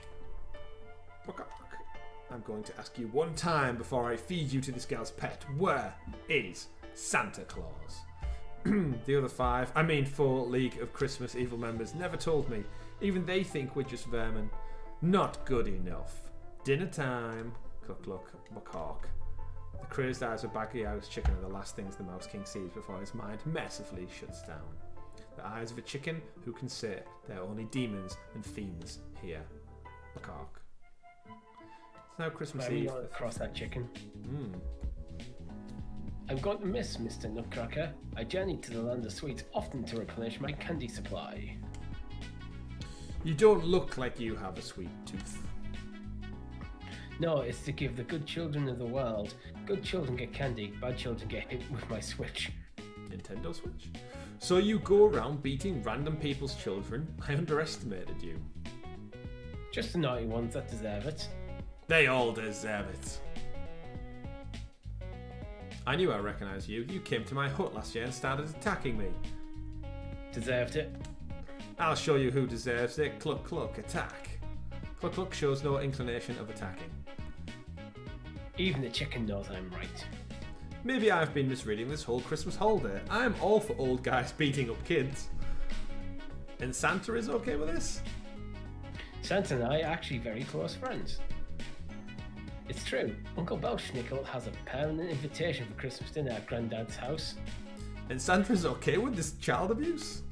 I'm going to ask you one time before I feed you to this girl's pet. Where is Santa Claus? The other 4 League of Christmas Evil members never told me. Even they think we're just vermin. Not good enough. Dinner time. Cluck, cluck, macaque. The crazed eyes of Baggy-Eyes chicken are the last things the Mouse King sees before his mind mercifully shuts down. The eyes of a chicken who can say there are only demons and fiends here. Macaque. It's now Christmas Eve. Across that chicken. I'm going to miss Mr. Nutcracker. I journeyed to the land of sweets often to replenish my candy supply. You don't look like you have a sweet tooth. No, it's to give the good children of the world. Good children get candy, bad children get hit with my Switch. Nintendo Switch? So you go around beating random people's children? I underestimated you. Just the naughty ones that deserve it. They all deserve it. I knew I recognised you. You came to my hut last year and started attacking me. Deserved it. I'll show you who deserves it. Cluck cluck, attack. Cluck cluck shows no inclination of attacking. Even the chicken knows I'm right. Maybe I've been misreading this whole Christmas holiday. I'm all for old guys beating up kids. And Santa is okay with this? Santa and I are actually very close friends. It's true. Uncle Belsnickel has a permanent invitation for Christmas dinner at Grandad's house. And Santa's okay with this child abuse?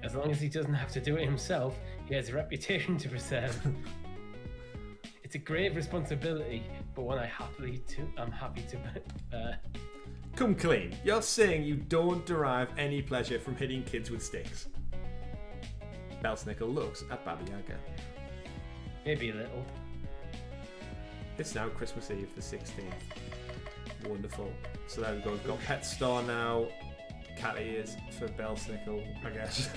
As long as he doesn't have to do it himself, he has a reputation to preserve. It's a grave responsibility, but one I'm happy to. Come clean. You're saying you don't derive any pleasure from hitting kids with sticks. Belsnickel looks at Baba Yaga. Maybe a little. It's now Christmas Eve, the 16th. Wonderful. So there we go. We've got Pet Store now. Cat ears for Belsnickel, I guess.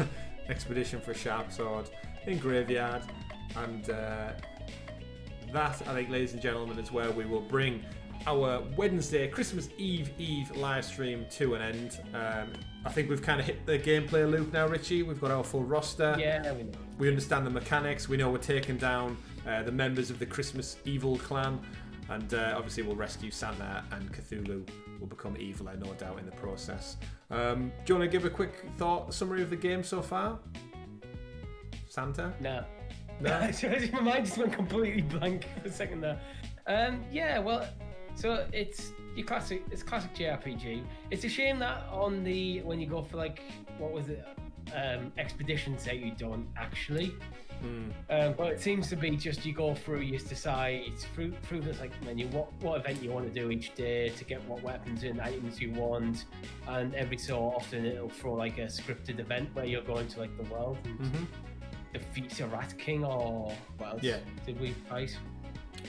Expedition for a sharp sword in Graveyard. And that, I think, ladies and gentlemen, is where we will bring our Wednesday, Christmas Eve live stream to an end. I think we've kind of hit the gameplay loop now, Richie. We've got our full roster. Yeah, we know. We understand the mechanics. We know we're taking down the members of the Christmas Evil clan. And obviously we'll rescue Santa, and Cthulhu will become evil, I no doubt, in the process. Do you want to give a quick summary of the game so far? Santa? No. No? My mind just went completely blank for a second there. Yeah, well, so it's classic JRPG. It's a shame that when you go for expeditions that you don't actually. But it seems to be just you go through, you decide through this menu what event you want to do each day to get what weapons and items you want, and every so often it'll throw a scripted event where you're going to the world and defeat a Rat King or what else did we fight?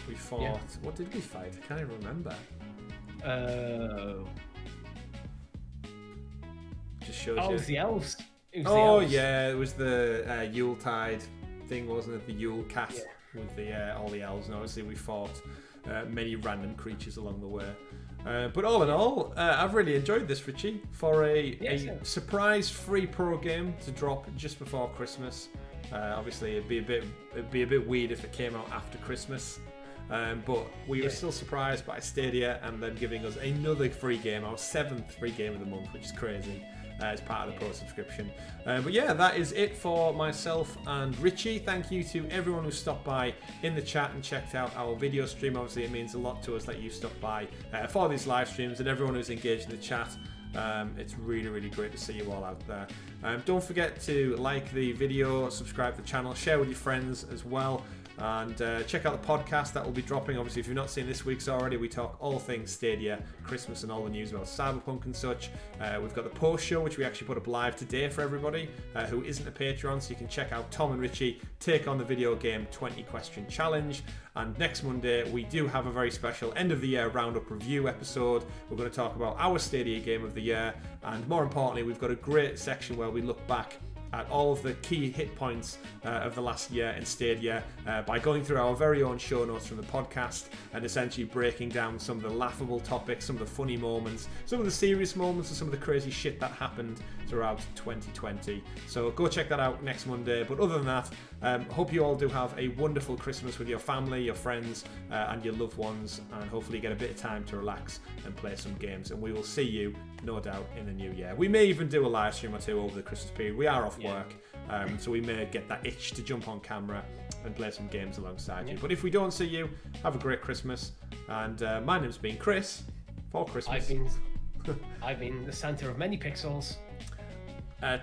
We fought. What did we fight? I can't even remember. Just shows you. It was the elves. It was the Yuletide thing, wasn't it? The Yule cat with all the elves, and obviously we fought many random creatures along the way. But all in all, I've really enjoyed this, Richie, for a surprise free pro game to drop just before Christmas. Obviously, it'd be a bit weird if it came out after Christmas. But we were still surprised by Stadia and then giving us another free game, our 7th free game of the month, which is crazy. As part of the pro subscription. But yeah, that is it for myself and Richie. Thank you to everyone who stopped by in the chat and checked out our video stream. Obviously, it means a lot to us that you stopped by for these live streams, and everyone who's engaged in the chat. It's really, really great to see you all out there. Don't forget to like the video, subscribe to the channel, share with your friends as well. And check out the podcast that will be dropping. Obviously, if you've not seen this week's already, we talk all things Stadia, Christmas, and all the news about Cyberpunk and such. We've got the post show, which we actually put up live today for everybody who isn't a Patreon, so you can check out Tom and Richie take on the video game 20 question challenge. And next Monday, we do have a very special end of the year roundup review episode. We're going to talk about our Stadia game of the year, and more importantly, we've got a great section where we look back at all of the key hit points of the last year in Stadia by going through our very own show notes from the podcast and essentially breaking down some of the laughable topics, some of the funny moments, some of the serious moments, and some of the crazy shit that happened throughout 2020. So go check that out next Monday. But other than that, hope you all do have a wonderful Christmas with your family, your friends, and your loved ones, and hopefully get a bit of time to relax and play some games. And we will see you, no doubt, in the new year. We may even do a live stream or two over the Christmas period. We are off work, so we may get that itch to jump on camera and play some games alongside you. But if we don't see you, have a great Christmas. And my name's been Chris for Christmas. I've been the Santa of many pixels.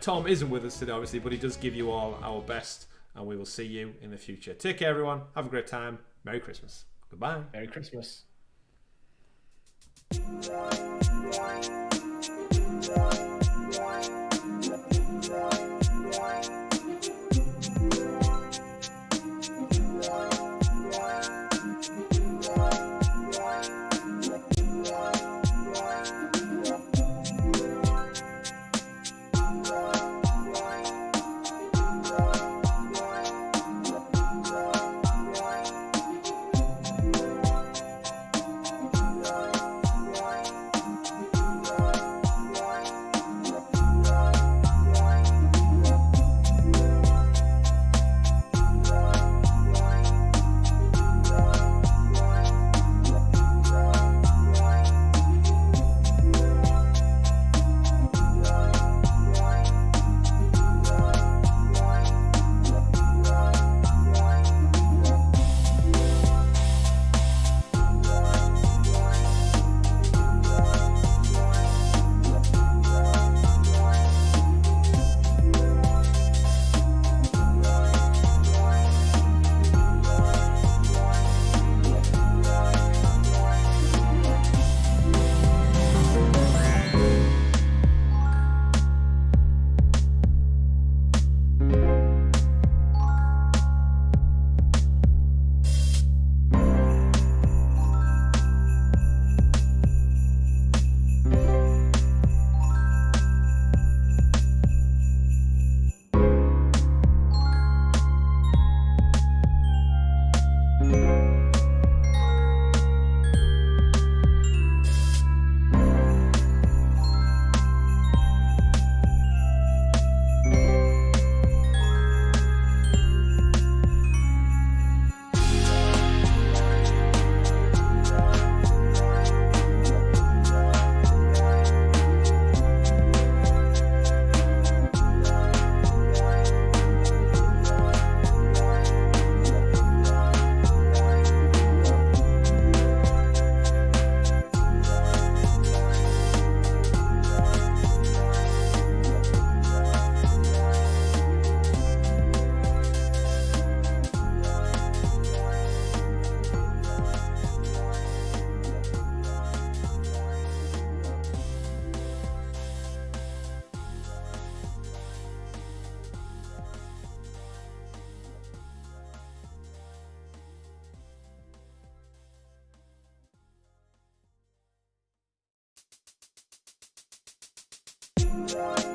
Tom isn't with us today, obviously, but he does give you all our best, and we will see you in the future. Take care, everyone. Have a great time. Merry Christmas. Goodbye. Merry Christmas. Yeah.